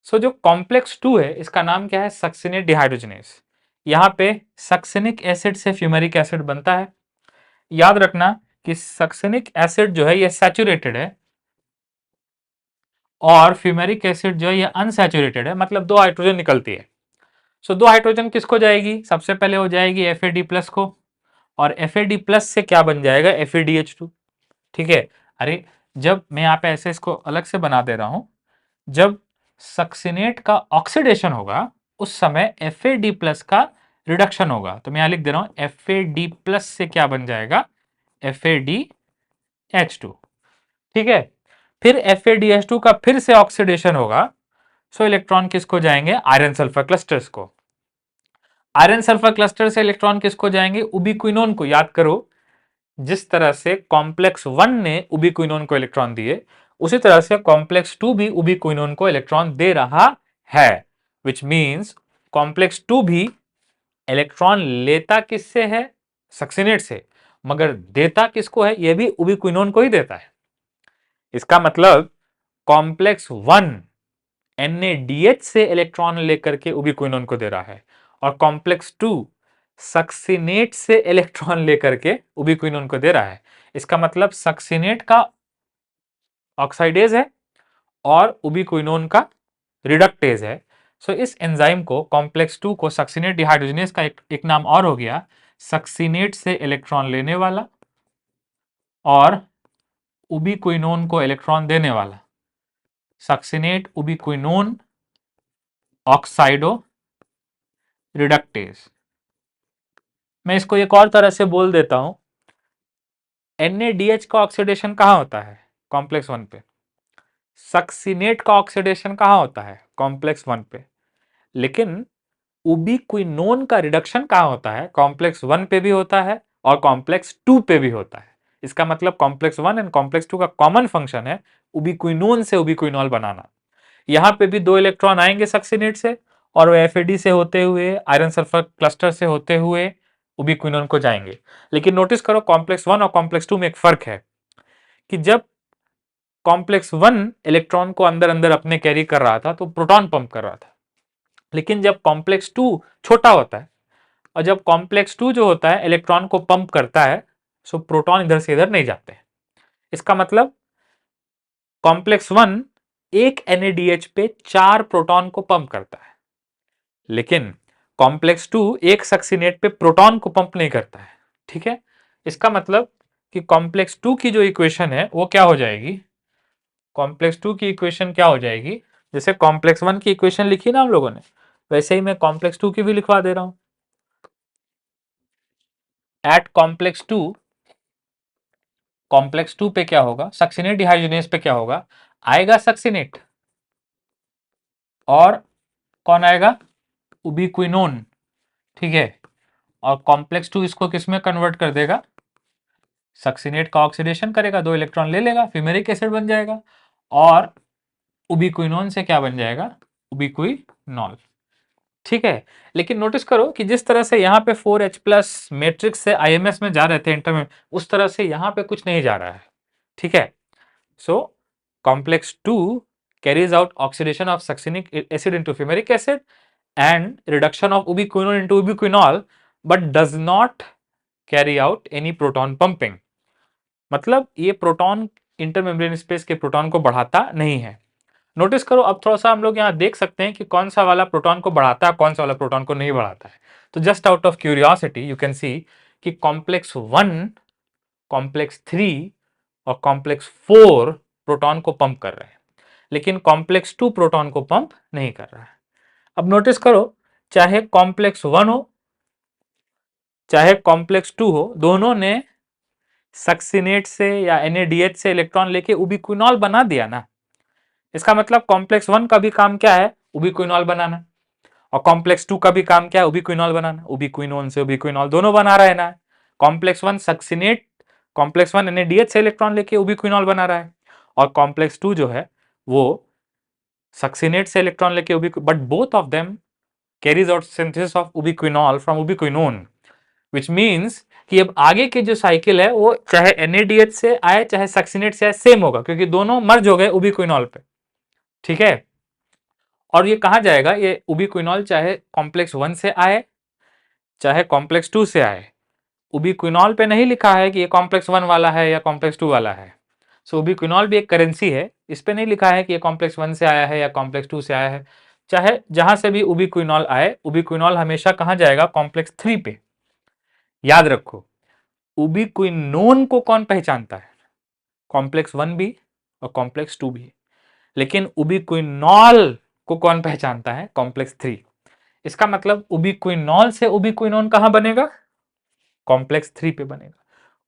सो जो कॉम्प्लेक्स 2 है इसका नाम क्या है, सक्सिनेट डिहाइड्रोजनेज। यहां पे सक्सेनिक एसिड से फ्यूमेरिक एसिड बनता है। याद रखना कि सक्सेनिक एसिड जो है ये सैचुरेटेड है, और फ्यूमेरिक एसिड जो है ये अनसैचुरेटेड है, मतलब दो हाइड्रोजन निकलती है। सो दो हाइड्रोजन किसको जाएगी, सबसे पहले हो जाएगी FAD+ को, और FAD+ से क्या बन जाएगा, FADH2, ठीक है। अरे जब मैं यहाँ पे ऐसे इसको अलग से बना दे रहा हूं, जब सक्सिनेट का ऑक्सीडेशन होगा उस समय FAD+ का रिडक्शन होगा, तो मैं यहां लिख दे रहा हूं FAD+ से क्या बन जाएगा, FADH2, ठीक है। फिर FADH2 का फिर से ऑक्सीडेशन होगा, सो इलेक्ट्रॉन किसको जाएंगे, आयरन सल्फर क्लस्टर्स को। आयरन सल्फर क्लस्टर से इलेक्ट्रॉन किसको जाएंगे, उबिक्विनोन को। याद करो जिस तरह से कॉम्प्लेक्स 1 ने उबिक्विनोन को इलेक्ट्रॉन दिए, उसी तरह से कॉम्प्लेक्स 2 भी उबिक्विनोन को इलेक्ट्रॉन दे रहा है, विच मींस कॉम्प्लेक्स 2 भी इलेक्ट्रॉन लेता किससे है, सक्सिनेट से, मगर देता किसको है, यह भी उबिक्विनोन को ही देता है। इसका मतलब कॉम्प्लेक्स 1 NADH से इलेक्ट्रॉन लेकर के उबिक्विनोन को दे रहा है, और कॉम्प्लेक्स 2 सक्सिनेट से इलेक्ट्रॉन लेकर के उबिक्विनोन को दे रहा है। इसका मतलब सक्सिनेट का ऑक्साइडेज है और उबिक्विनोन का रिडक्टेज है। सो इस एंजाइम को कॉम्प्लेक्स 2 को सक्सिनेट डिहाइड्रोजनेज का एक नाम और हो गया सक्सिनेट से इलेक्ट्रॉन लेने वाला और उबिक्विनोन को इलेक्ट्रॉन देने वाला, सक्सिनेट उबिक्विनोन ऑक्साइडो रिडक्टेज। मैं इसको एक और तरह से बोल देता हूं, NADH का ऑक्सीडेशन कहां होता है? कॉम्प्लेक्स 1 पे। सक्सिनेट का ऑक्सीडेशन कहां होता है? कॉम्प्लेक्स 1 पे। लेकिन उबिक्विनोन का रिडक्शन कहां होता है? कॉम्प्लेक्स 1 पे भी होता है और कॉम्प्लेक्स 2 पे भी होता है। इसका मतलब कॉम्प्लेक्स 1 एंड कॉम्प्लेक्स 2 का कॉमन फंक्शन है उबिक्विनोन से उबिक्विनॉल बनाना। यहां पे भी 2 इलेक्ट्रॉन आएंगे सक्सिनेट से और वो FAD से होते हुए आयरन सल्फर क्लस्टर से होते हुए उबिक्विनोन को जाएंगे। लेकिन नोटिस करो कॉम्प्लेक्स 1 और कॉम्प्लेक्स 2 में एक फर्क है कि जब कॉम्प्लेक्स 1 इलेक्ट्रॉन को अंदर अंदर अपने कैरी कर रहा था तो प्रोटॉन पंप कर रहा था, लेकिन जब कॉम्प्लेक्स 2 छोटा होता है और जब कॉम्प्लेक्स 2 जो होता है इलेक्ट्रॉन को पंप करता है, सो प्रोटॉन इधर से इधर नहीं जाते। इसका मतलब कॉम्प्लेक्स 1 एक NADH पे 4 प्रोटॉन को पंप करता है, लेकिन कॉम्प्लेक्स 2 एक सक्सिनेट पे प्रोटॉन को पंप नहीं करता है। ठीक है, इसका मतलब कि कॉम्प्लेक्स 2 की जो इक्वेशन है वो क्या हो जाएगी? कॉम्प्लेक्स 2 की इक्वेशन क्या हो जाएगी? जैसे कॉम्प्लेक्स 1 की इक्वेशन लिखी ना हम लोगों ने, वैसे ही मैं कॉम्प्लेक्स 2 की भी लिखवा दे रहा हूं। एट कॉम्प्लेक्स 2 पे क्या होगा? सक्सिनेट डिहाइड्रोजनेज पे क्या होगा? आएगा सक्सिनेट और कौन आएगा? उबिक्विनोन। ठीक है, और कॉम्प्लेक्स 2 इसको किस में कन्वर्ट कर देगा? सक्सिनेट का ऑक्सीडेशन करेगा, 2 इलेक्ट्रॉन ले लेगा, फ्यूमेरिक एसिड बन जाएगा और उबिक्विनोन से क्या बन जाएगा? उबिक्विनॉल। ठीक है, लेकिन नोटिस करो कि जिस तरह से यहाँ पे 4H प्लस मैट्रिक्स से IMS में जा रहे थे इंटर में, उस तरह से यहाँ पे कुछ नहीं जा रहा है। ठीक है, so complex 2 carries out oxidation of succinic acid into fumaric acid and reduction of ubiquinone into ubiquinol, but does not carry out any proton pumping। मतलब ये प्रोटॉन इंटरमेम्ब्रेन स्पेस के प्रोटॉन को बढ़ाता नहीं है। नोटिस करो, अब थोड़ा सा हम लोग यहाँ देख सकते हैं कि कौन सा वाला प्रोटॉन को बढ़ाता है, कौन सा वाला प्रोटॉन को नहीं बढ़ाता है। तो just out of curiosity you can सी कि कॉम्प्लेक्स 1, कॉम्प्लेक्स 3 और कॉम्प्लेक्स 4 प्रोटॉन को पंप कर रहे हैं, लेकिन कॉम्प्लेक्स 2 प्रोटॉन को पंप नहीं कर रहा है। अब नोटिस करो, चाहे कॉम्प्लेक्स 1 हो चाहे कॉम्प्लेक्स 2 हो, दोनों ने सक्सिनेट से या NADH से इलेक्ट्रॉन लेके उबिक्विनॉल बना दिया ना। इसका मतलब कॉम्प्लेक्स 1 का भी काम क्या है? उबिक्विनॉल बनाना। और कॉम्प्लेक्स 2 का भी काम क्या है? उबिक्विनॉल बनाना। उबिक्विनोन से उबिक्विनॉल दोनों बना रहा है ना। कॉम्प्लेक्स 1 सक्सिनेट, कॉम्प्लेक्स 1 NADH से इलेक्ट्रॉन लेके उबिक्विनॉल बना रहा है और कॉम्प्लेक्स 2 जो है वो सक्सिनेट से इलेक्ट्रॉन लेके but both of them carries out synthesis of ubiquinol from ubiquinone, which means कि अब आगे की जो साइकिल है वो चाहे NADH से आए चाहे सक्सिनेट से आए सेम होगा, क्योंकि दोनों मर्ज हो गए उबिक्विनॉल पे। ठीक है, और ये कहा जाएगा, ये उबिक्विनॉल चाहे कॉम्प्लेक्स 1 से आए चाहे कॉम्प्लेक्स 2 से आए, उबिक्विनॉल पे नहीं लिखा है कि ये कॉम्प्लेक्स 1 वाला है या कॉम्प्लेक्स 2 वाला है। सो उबिक्विनॉल भी एक करेंसी है, इस पे नहीं लिखा है कि ये कॉम्प्लेक्स 1 से आया है या कॉम्प्लेक्स 2 से आया है। चाहे जहां से भी उबिक्विनॉल आए, उबिक्विनॉल हमेशा कहां जाएगा? कॉम्प्लेक्स 3 पे। याद रखो, उबिक्विनोन को कौन पहचानता है? कॉम्प्लेक्स 1 भी और कॉम्प्लेक्स 2 भी। लेकिन उबिक्विनॉल को कौन पहचानता है? कॉम्प्लेक्स 3। इसका मतलब उबिक्विनॉल से उबिक्विनोन कहां बनेगा? कॉम्प्लेक्स 3 पे बनेगा।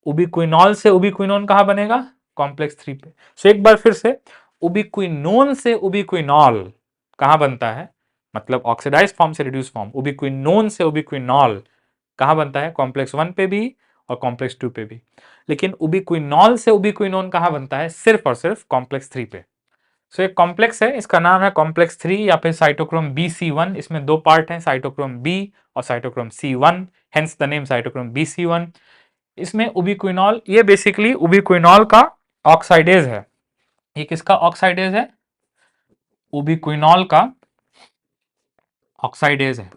उबिक्विनॉल से उबिक्विनोन कहां बनेगा? कॉम्प्लेक्स 3 पे। सो एक बार फिर से, उबिक्विनोन से उबिक्विनॉल कहां बनता है? मतलब ऑक्सीडाइज फॉर्म से रिड्यूस फॉर्म, उबिक्विनोन से उबिक्विनॉल कहां बनता है? कॉम्प्लेक्स 1 पे भी और कॉम्प्लेक्स 2 पे भी। लेकिन उबिक्विनॉल से उबिक्विनोन कहां बनता है? सिर्फ और सिर्फ कॉम्प्लेक्स 3 पे। सो एक कॉम्प्लेक्स है, इसका नाम है कॉम्प्लेक्स 3 या फिर साइटोक्रोम BC1। इसमें 2 पार्ट हैं, साइटोक्रोम B और cytochrome C1, hence the name cytochrome BC1। इसमें उबिक्विनॉल, ये बेसिकली उबिक्विनॉल का ऑक्साइडेज है। ये किसका ऑक्साइडेज है? उबिक्विनॉल का ऑक्साइडेज है।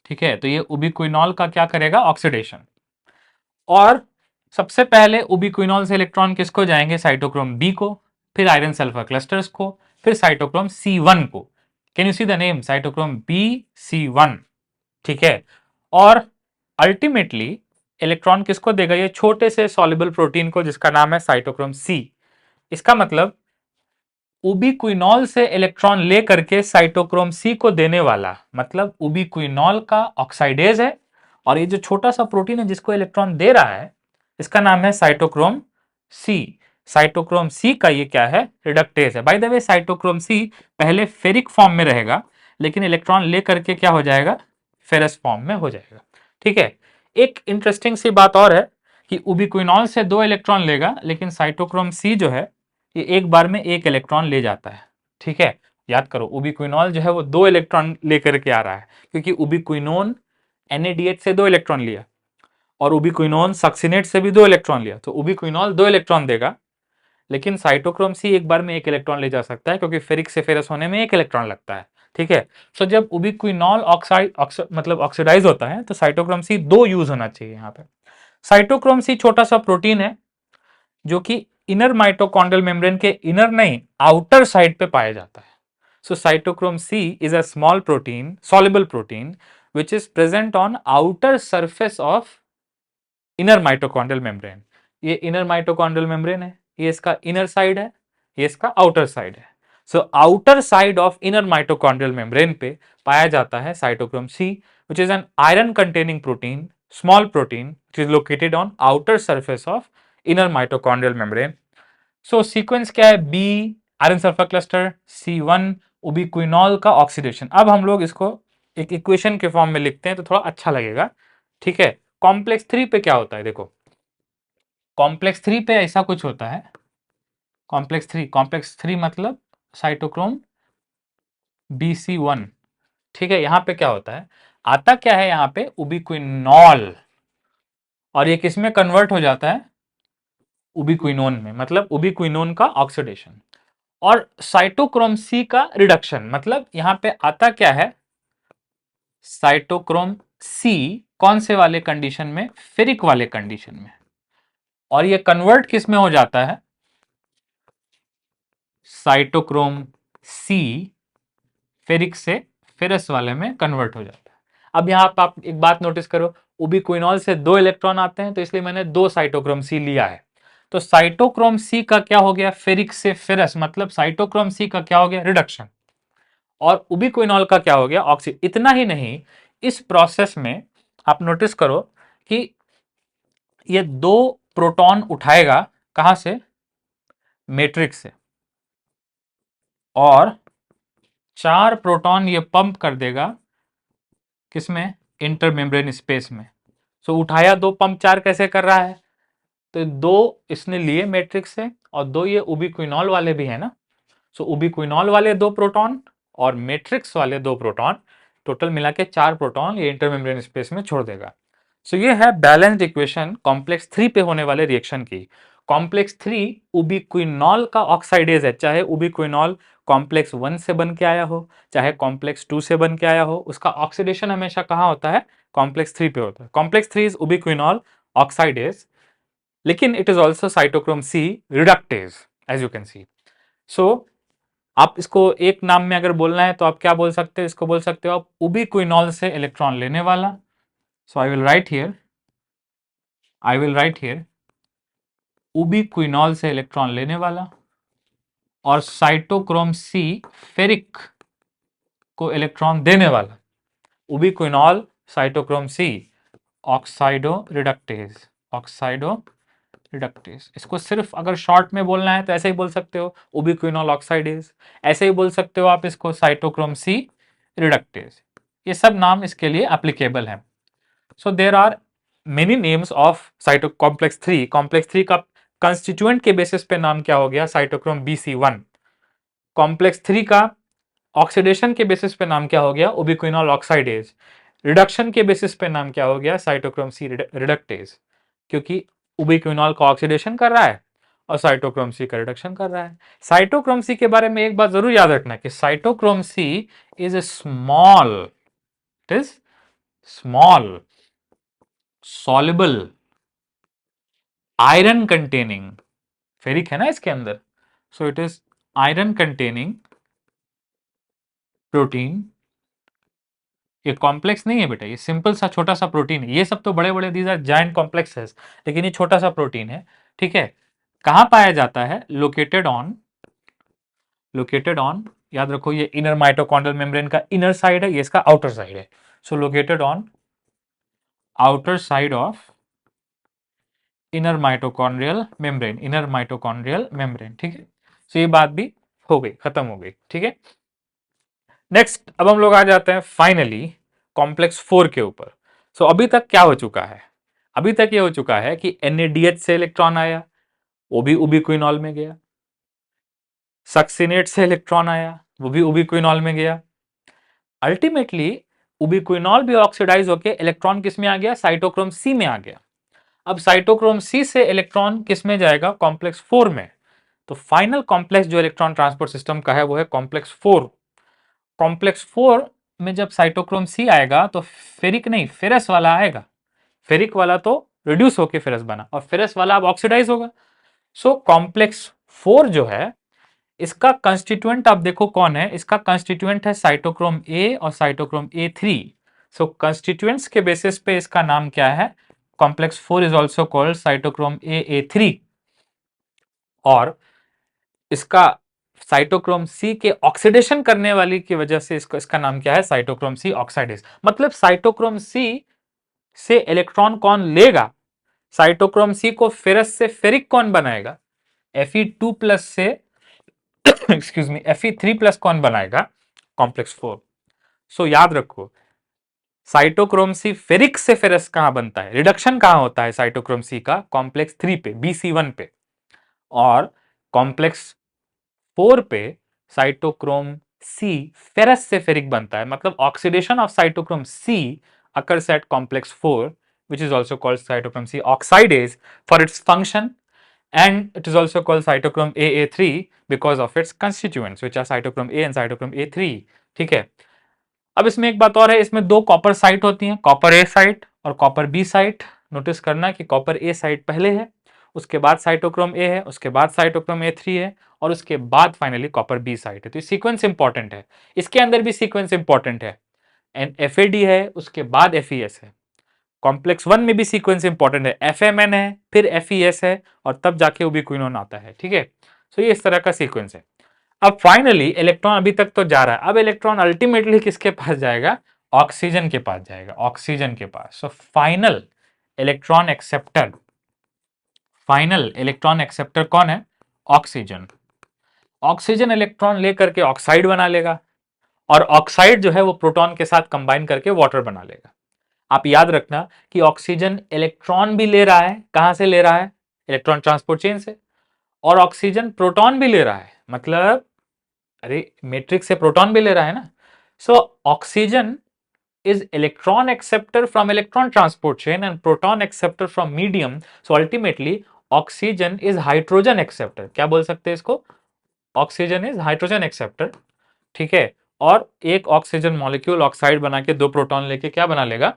ठीक है, तो ये उबिक्विनॉल का क्या करेगा? ऑक्सीडेशन। और सबसे पहले उबिक्विनॉल से इलेक्ट्रॉन किसको जाएंगे? साइटोक्रोम B को, फिर आयरन सल्फर क्लस्टर्स को, फिर साइटोक्रोम C1 को। Can you see the name cytochrome BC1, ठीक है। और अल्टीमेटली इलेक्ट्रॉन किसको देगा, ये छोटे से सॉल्युबल प्रोटीन को जिसका नाम है साइटोक्रोम C। इसका मतलब उबिक्विनॉल से इलेक्ट्रॉन ले करके साइटोक्रोम C को देने वाला, मतलब उबिक्विनॉल का ऑक्साइडेज है, और ये जो छोटा सा प्रोटीन है जिसको इलेक्ट्रॉन दे रहा है, इसका नाम है साइटोक्रोम C। साइटोक्रोम C का ये क्या है, रिडक्टेज है। By the way cytochrome C पहले फेरिक फॉर्म में रहेगा, लेकिन इलेक्ट्रॉन ले करके क्या हो जाएगा, फेरस फॉर्म में हो जाएगा, ठीक है। एक इंटरेस्टिंग सी बात और है कि उबिक्विनॉल से 2 इलेक्ट्रॉन लेगा, लेकिन साइटोक्रोम C जो है ये एक बार में 1 इलेक्ट्रॉन ले जाता है, ठीक है। याद करो उबिक्विनॉल जो है वो 2 इलेक्ट्रॉन लेकर के आ रहा है, क्योंकि उबिक्विनोन NADH से 2 इलेक्ट्रॉन लिया और उबिक्विनोन सक्सिनेट से भी 2 इलेक्ट्रॉन लिया, तो उबिक्विनॉल 2 इलेक्ट्रॉन देगा, लेकिन साइटोक्रोम C एक बार में 1 इलेक्ट्रॉन ले जा सकता है, क्योंकि फेरिक से फेरस होने में 1 इलेक्ट्रॉन लगता है, ठीक है। सो जब उबिक्विनॉल मतलब ऑक्सीडाइज होता है तो साइटोक्रोम C 2 यूज होना चाहिए यहाँ पे। साइटोक्रोम C छोटा सा प्रोटीन है जो कि इनर माइटोकॉन्ड्रियल मेम्ब्रेन के इनर नहीं, आउटर साइड पे पाया जाता है। So cytochrome C is a small protein, soluble protein which is present on outer surface of inner mitochondrial membrane. ये इनर माइटोकॉन्ड्रियल मेम्ब्रेन है, ये इसका इनर साइड है, ये इसका आउटर साइड है। So outer side of inner mitochondrial membrane पे पाया जाता है cytochrome C, which is an iron containing protein, small protein which is located on outer surface of inner mitochondrial membrane. So sequence क्या है, B iron sulphur cluster, C1 ubiquinol का oxidation. अब हम लोग इसको एक इक्वेशन के फॉर्म में लिखते हैं तो थोड़ा अच्छा लगेगा, ठीक है। कॉम्प्लेक्स 3 पे क्या होता है, देखो कॉम्प्लेक्स 3 पे ऐसा कुछ होता है। कॉम्प्लेक्स 3 मतलब साइटोक्रोम BC1, ठीक है। यहां पे क्या होता है, आता क्या है यहां पे उबिक्विनॉल, और ये किस में कन्वर्ट हो जाता है, उबिक्विनोन में, मतलब उबिक्विनोन का ऑक्सीडेशन। और साइटोक्रोम C का रिडक्शन, मतलब यहां पे आता क्या है, साइटोक्रोम C कौन से वाले कंडीशन में, फेरिक वाले कंडीशन में, और ये कन्वर्ट किस में हो जाता है, साइटोक्रोम C फेरिक से फेरस वाले में कन्वर्ट हो जाता है। अब यहां पर आप एक बात नोटिस करो, उबिक्विनॉल से 2 इलेक्ट्रॉन आते हैं, तो इसलिए मैंने 2 साइटोक्रोम C लिया है। तो साइटोक्रोम C का क्या हो गया, फेरिक से फेरस, मतलब साइटोक्रोम C का क्या हो गया, रिडक्शन। और उबिक्विनॉल का क्या हो गया, ऑक्सी। इतना ही नहीं, इस प्रोसेस में आप नोटिस करो कि ये 2 प्रोटॉन उठाएगा कहां से, मैट्रिक्स से, और 4 प्रोटॉन ये पंप कर देगा किसमें, इंटरमेम्ब्रेन स्पेस में। सो उठाया 2, पंप 4 कैसे कर रहा है, तो 2 इसने लिए मैट्रिक्स से, और 2 ये उबिक्विनॉल वाले भी है ना। सो उबिक्विनॉल वाले 2 प्रोटॉन और मैट्रिक्स वाले 2 प्रोटॉन, टोटल मिला के 4 प्रोटॉन ये इंटरमेम्ब्रेन स्पेस में छोड़ देगा। सो ये है बैलेंस्ड इक्वेशन कॉम्प्लेक्स 3 पे होने वाले रिएक्शन की। कॉम्प्लेक्स 3 उबिक्विनॉल का ऑक्साइडेज है, चाहे उबिक्विनॉल कॉम्प्लेक्स 1 से बन के आया हो, चाहे कॉम्प्लेक्स 2 से बन के आया हो, उसका ऑक्सीडेशन हमेशा कहां होता है, कॉम्प्लेक्स 3 पे होता है। कॉम्प्लेक्स 3 इज उबिक्विनॉल ऑक्साइडेज, लेकिन it is also cytochrome C reductase, as you can see. So आप इसको एक नाम में अगर बोलना है तो आप क्या बोल सकते हो, इसको बोल सकते हो आप उबिक्विनॉल से इलेक्ट्रॉन लेने वाला। सो आई विल राइट हियर उबिक्विनॉल से इलेक्ट्रॉन लेने वाला, और साइटोक्रोम C फेरिक को इलेक्ट्रॉन देने वाला। उबिक्विनॉल साइटोक्रोम C ऑक्साइडो रिडक्टेज, ऑक्साइडो रिडक्टेज। इसको सिर्फ अगर शॉर्ट में बोलना है तो ऐसे ही बोल सकते हो उबिक्विनॉल ऑक्साइडेज, ऐसे ही बोल सकते हो आप इसको साइटोक्रोम C रिडक्टेज। ये सब नाम इसके लिए एप्लीकेबल है। So there are many names of cyto complex 3 का कंस्टिट्यूएंट के बेसिस पे नाम क्या हो गया, साइटोक्रोम BC1। कॉम्प्लेक्स 3 का ऑक्सीडेशन के बेसिस पे नाम क्या हो गया, उबिक्विनॉल ऑक्साइडेज। रिडक्शन के बेसिस पे नाम क्या हो गया, साइटोक्रोम C रिडक्टेज, क्योंकि उबिक्विनॉल का ऑक्सीडेशन कर रहा है और साइटोक्रोम C का रिडक्शन कर रहा है। साइटोक्रोम C के बारे में एक बात जरूर याद रखना कि cytochrome C is a small, it is small soluble iron containing, ferric है ना इसके अंदर, so it is iron containing protein, ये कॉम्प्लेक्स नहीं है बेटा, ये सिंपल सा छोटा सा प्रोटीन है। ये सब तो बड़े बड़े, दीज आर जायंट कॉम्प्लेक्सेस, लेकिन ये छोटा सा प्रोटीन है। ठीक है, कहां पाया जाता है? लोकेटेड ऑन, याद रखो ये इनर माइटोकॉन्ड्रियल मेम्ब्रेन का इनर साइड है, ये इसका आउटर साइड है। So located on outer side of inner mitochondrial membrane. ठीक है, सो ये बात भी हो गई, खत्म हो गई। ठीक है, नेक्स्ट अब हम लोग आ जाते हैं फाइनली कॉम्प्लेक्स 4 के ऊपर। सो अभी तक क्या हो चुका है? अभी तक ये हो चुका है कि NADH से इलेक्ट्रॉन आया, वो भी उबिक्विनॉल में गया। सक्सिनेट से इलेक्ट्रॉन आया, वो भी उबिक्विनॉल में गया। अल्टीमेटली उबिक्विनॉल भी ऑक्सीडाइज होकर इलेक्ट्रॉन किस में आ गया? साइटोक्रोम सी में आ गया। अब साइटोक्रोम सी से इलेक्ट्रॉन किस में जाएगा? कॉम्प्लेक्स 4 में। तो फाइनल कॉम्प्लेक्स जो इलेक्ट्रॉन ट्रांसपोर्ट सिस्टम का है वो है कॉम्प्लेक्स 4। कॉम्प्लेक्स 4 में जब साइटोक्रोम सी आएगा तो फेरिक नहीं, फेरस वाला आएगा। फेरिक वाला तो रिड्यूस होकर फेरस बना, और फेरस वाला अब ऑक्सीडाइज होगा। सो कॉम्प्लेक्स 4 जो है, इसका कंस्टिट्यूएंट आप देखो कौन है? इसका कंस्टिट्यूएंट है साइटोक्रोम ए और साइटोक्रोम A3। सो कंस्टिट्यूएंट्स के बेसिस पे इसका नाम क्या है? Complex 4 is also called cytochrome A3। और इसका साइटोक्रोम सी के ऑक्सीडेशन करने वाली की वजह से इसका नाम क्या है? Cytochrome C oxidase. मतलब साइटोक्रोम सी से इलेक्ट्रॉन कौन लेगा? साइटोक्रोम सी को फेरस से फेरिक कौन बनाएगा? Fe2 plus say excuse me Fe3 plus कौन बनाएगा? कॉम्प्लेक्स 4। सो याद रखो, साइटोक्रोम सी फेरिक से फेरस कहां बनता है? रिडक्शन कहां होता है साइटोक्रोम सी का? कॉम्प्लेक्स 3 पे, BC1 पे। और कॉम्प्लेक्स 4 पे साइटोक्रोम सी फेरस से फेरिक बनता है। मतलब oxidation of cytochrome C occurs at complex 4, which is also called cytochrome C oxidase for its function, and it is also called cytochrome AA3 because of its constituents, which are cytochrome A and cytochrome A3। ठीक है, अब इसमें एक बात और है, इसमें दो कॉपर साइट होती हैं, कॉपर ए साइट और कॉपर बी साइट। नोटिस करना कि कॉपर ए साइट पहले है, उसके बाद साइटोक्रोम ए है, उसके बाद साइटोक्रोम A3 है, और उसके बाद फाइनली कॉपर बी साइट है। तो सीक्वेंस इंपॉर्टेंट है, इसके अंदर भी सीक्वेंस इंपॉर्टेंट है। एंड FAD है, उसके बाद FES है। कॉम्प्लेक्स 1 में भी सीक्वेंस इंपॉर्टेंट है, FMN है, फिर FES है, और तब जाके उबिक्विनोन आता है। ठीक है, सो ये इस तरह का सीक्वेंस है। अब फाइनली इलेक्ट्रॉन अभी तक तो जा रहा है, अब इलेक्ट्रॉन अल्टीमेटली किसके पास जाएगा? ऑक्सीजन के पास जाएगा, ऑक्सीजन के पास। So electron acceptor final electron acceptor कौन है? ऑक्सीजन। ऑक्सीजन इलेक्ट्रॉन लेकर के ऑक्साइड बना लेगा, और ऑक्साइड जो है वो प्रोटॉन के साथ कंबाइन करके वाटर बना लेगा। आप याद रखना कि ऑक्सीजन इलेक्ट्रॉन भी ले रहा है, कहां से ले रहा है? इलेक्ट्रॉन ट्रांसपोर्ट चेन से। और ऑक्सीजन प्रोटॉन भी ले रहा है, मतलब अरे मैट्रिक्स से प्रोटॉन भी ले रहा है ना। So oxygen is electron acceptor from electron transport chain and proton acceptor from medium. So ultimately oxygen is hydrogen acceptor। क्या बोल सकते हैं इसको? Oxygen is hydrogen acceptor. ठीक है, और एक ऑक्सीजन मॉलिक्यूल ऑक्साइड बना के दो प्रोटॉन लेके क्या बना लेगा?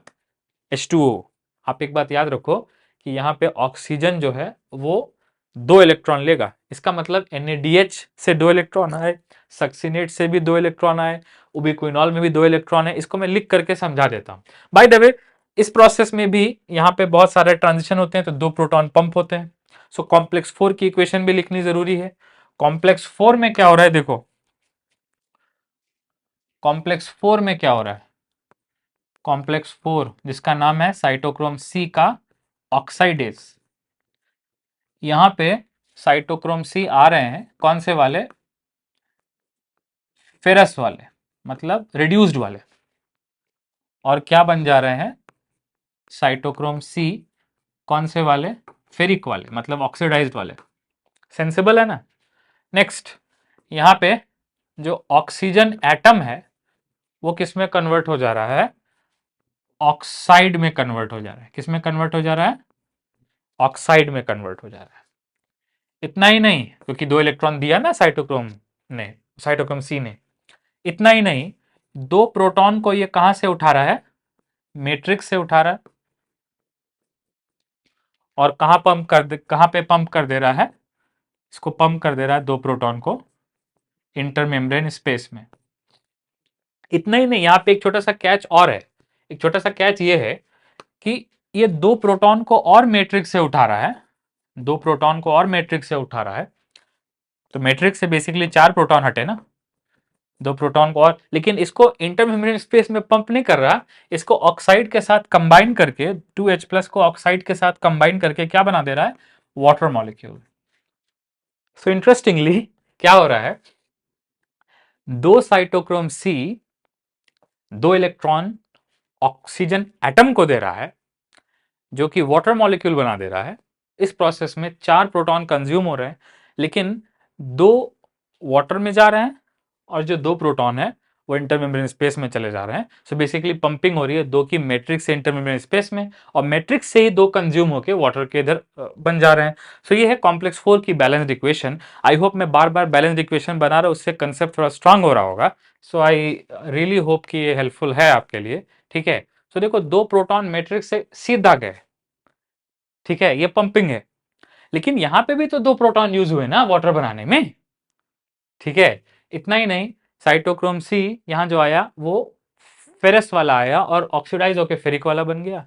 H2O। आप एक बात याद रखो कि यहाँ पे ऑक्सीजन जो है वो दो इलेक्ट्रॉन लेगा, इसका मतलब NADH से दो इलेक्ट्रॉन आए, सक्सिनेट से भी दो इलेक्ट्रॉन आए, उबिक्विनॉल में भी दो इलेक्ट्रॉन है। इसको मैं लिख करके समझा देता हूं। बाय द वे, इस प्रोसेस में भी यहाँ पे बहुत सारे ट्रांजिशन होते हैं, तो दो प्रोटॉन पंप होते हैं। सो कॉम्प्लेक्स 4 की इक्वेशन भी लिखनी जरूरी है। कॉम्प्लेक्स 4 में क्या हो रहा है? देखो, कॉम्प्लेक्स 4 में क्या हो रहा है? कॉम्प्लेक्स 4 जिसका नाम है साइटोक्रोम सी का ऑक्साइडेज। यहां पे साइटोक्रोम सी आ रहे हैं कौन से वाले? फेरस वाले, मतलब रिड्यूस्ड वाले। और क्या बन जा रहे हैं? साइटोक्रोम सी कौन से वाले? फेरिक वाले, मतलब ऑक्सीडाइज्ड वाले। सेंसिबल है ना? नेक्स्ट, यहां पे जो ऑक्सीजन एटम है वो किस में कन्वर्ट हो जा रहा है? ऑक्साइड में कन्वर्ट हो जा रहा है। किस में कन्वर्ट हो जा रहा है? ऑक्साइड में कन्वर्ट हो जा रहा है। इतना ही नहीं, क्योंकि दो इलेक्ट्रॉन दिया ना साइटोक्रोम सी ने। इतना ही नहीं, दो प्रोटॉन को ये कहां से उठा रहा है? मैट्रिक्स से उठा रहा है। और कहां पे पंप कर दे रहा है? इसको पंप कर दे रहा है, दो प्रोटॉन को इंटरमेम्ब्रेन स्पेस में। इतना ही नहीं, यहां पे एक छोटा सा कैच और है। एक छोटा सा कैच ये है कि ये दो प्रोटॉन को और मैट्रिक्स से उठा रहा है, दो प्रोटॉन को और मैट्रिक्स से उठा रहा है। तो मैट्रिक्स से बेसिकली 4 प्रोटॉन हटे ना, दो प्रोटॉन को और, लेकिन इसको इंटरमेम्ब्रेन स्पेस में पंप नहीं कर रहा, इसको ऑक्साइड के साथ कंबाइन करके 2H+ को ऑक्साइड के साथ कंबाइन करके क्या बना दे रहा है, वाटर मॉलिक्यूल। सो इंटरेस्टिंगली क्या हो रहा है, दो साइटोक्रोम सी दो इलेक्ट्रॉन ऑक्सीजन एटम को दे रहा है जो कि वाटर मॉलिक्यूल बना दे रहा है। इस प्रोसेस में 4 प्रोटॉन कंज्यूम हो रहे हैं, लेकिन दो वाटर में जा रहे हैं और जो दो प्रोटॉन है वो इंटरमेम्ब्रेन स्पेस में चले जा रहे हैं। सो बेसिकली पंपिंग हो रही है दो की मैट्रिक्स से इंटरमेम्ब्रेन स्पेस में, और मैट्रिक्स से ही दो कंज्यूम होकर वाटर के इधर बन जा रहे हैं। सो ये है कॉम्प्लेक्स 4 की बैलेंस्ड इक्वेशन। आई होप मैं बार बार बैलेंस्ड इक्वेशन बना रहा हूं, उससे कंसेप्ट थोड़ा स्ट्रांग हो रहा होगा। सो आई रियली होप कि ये हेल्पफुल है आपके लिए। ठीक है, तो देखो दो प्रोटॉन मैट्रिक्स से सीधा गए, ठीक है, ये पंपिंग है, लेकिन यहां पे भी तो दो प्रोटॉन यूज हुए ना वाटर बनाने में। ठीक है, इतना ही नहीं, साइटोक्रोम सी यहां जो आया वो फेरस वाला आया और ऑक्सीडाइज होकर फेरिक वाला बन गया,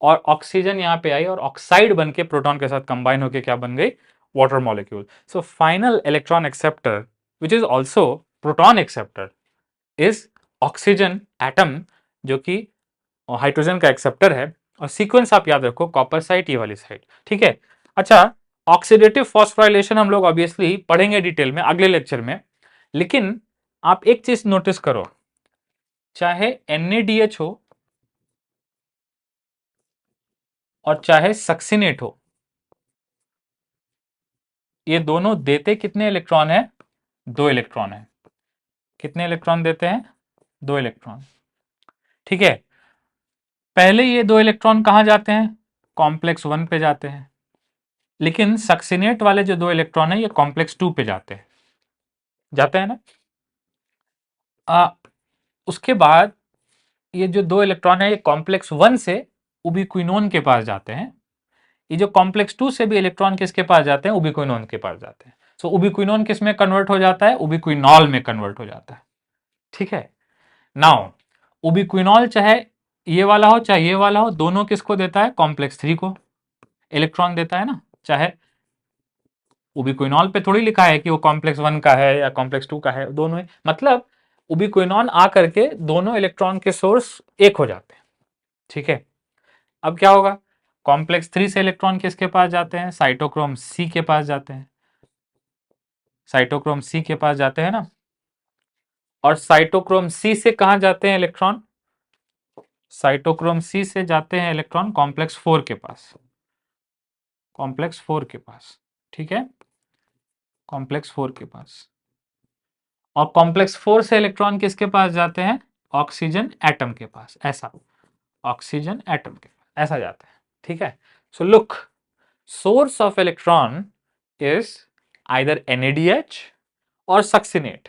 और ऑक्सीजन यहां पे आई और ऑक्साइड बन के प्रोटॉन के साथ कंबाइन होकर क्या बन गई, water molecule. So final electron acceptor which is also proton acceptor is oxygen atom, जो कि हाइड्रोजन का एक्सेप्टर है। और सीक्वेंस आप याद रखो, कॉपर साइट ये वाली साइड। ठीक है, अच्छा, ऑक्सीडेटिव फॉस्फोराइलेशन हम लोग ऑब्वियसली पढ़ेंगे डिटेल में अगले लेक्चर में, लेकिन आप एक चीज नोटिस करो, चाहे NADH हो और चाहे सक्सिनेट हो, ये दोनों देते कितने इलेक्ट्रॉन है, दो इलेक्ट्रॉन है। कितने इलेक्ट्रॉन देते हैं, दो इलेक्ट्रॉन। ठीक है, पहले ये दो इलेक्ट्रॉन कहां जाते हैं, कॉम्प्लेक्स 1 पे जाते हैं, लेकिन सक्सिनेट वाले जो दो इलेक्ट्रॉन है ये कॉम्प्लेक्स 2 पे जाते हैं, जाते हैं ना। उसके बाद ये जो दो इलेक्ट्रॉन है ये कॉम्प्लेक्स 1 से उबिक्विनोन के पास जाते हैं। ये जो कॉम्प्लेक्स 2 से भी इलेक्ट्रॉन किसके पास जाते हैं, उबिक्विनोन के पास जाते हैं। सो उबिक्विनोन किस में कन्वर्ट हो जाता है, उबिक्विनॉल में कन्वर्ट हो जाता है। ठीक है, नाउ उबिक्विनॉल चाहे ये वाला हो चाहे ये वाला हो, दोनों किसको देता है, कॉम्प्लेक्स 3 को इलेक्ट्रॉन देता है ना। चाहे उबिक्विनॉल पे थोड़ी लिखा है कि वो कॉम्प्लेक्स 1 का है या कॉम्प्लेक्स 2 का है, दोनों ही, मतलब उबिक्विनॉन आ करके दोनों इलेक्ट्रॉन के सोर्स एक हो जाते हैं। ठीक है, अब क्या होगा, कॉम्प्लेक्स 3 से इलेक्ट्रॉन किसके पास जाते हैं, साइटोक्रोम सी के पास जाते हैं, साइटोक्रोम सी के पास जाते हैं ना। और साइटोक्रोम सी से कहां जाते हैं इलेक्ट्रॉन, साइटोक्रोम सी से जाते हैं इलेक्ट्रॉन कॉम्प्लेक्स 4 के पास, कॉम्प्लेक्स 4 के पास। ठीक है, कॉम्प्लेक्स 4 के पास, और कॉम्प्लेक्स 4 से इलेक्ट्रॉन किसके पास जाते हैं, ऑक्सीजन एटम के पास, ऐसा, ऑक्सीजन एटम के पास ऐसा जाता है। ठीक है, so look, source of electron is either NADH और succinate.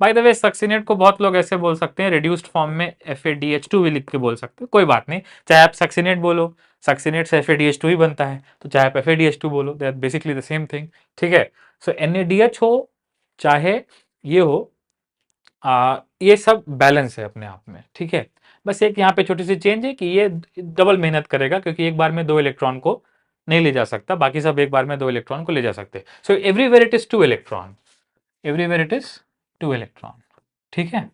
Bye the way, succinate को बहुत लोग ऐसे बोल सकते हैं रिड्यूस्ड फॉर्म में FADH2 भी लिख के बोल सकते हैं, कोई बात नहीं, चाहे आप सक्सिनेट बोलो, सक्सिनेट से FADH2 ही बनता है, तो चाहे आप FADH2 बोलो, they are basically the same thing. ठीक है, सो NADH हो चाहे ये हो, ये सब बैलेंस है अपने आप में। ठीक है, बस एक यहाँ पे छोटी सी चेंज है कि ये डबल मेहनत करेगा, क्योंकि एक बार में दो इलेक्ट्रॉन को नहीं ले जा सकता, बाकी सब एक बार में दो इलेक्ट्रॉन को ले जा सकते हैं। So everywhere it is two electron, everywhere it is two electron. ठीक है,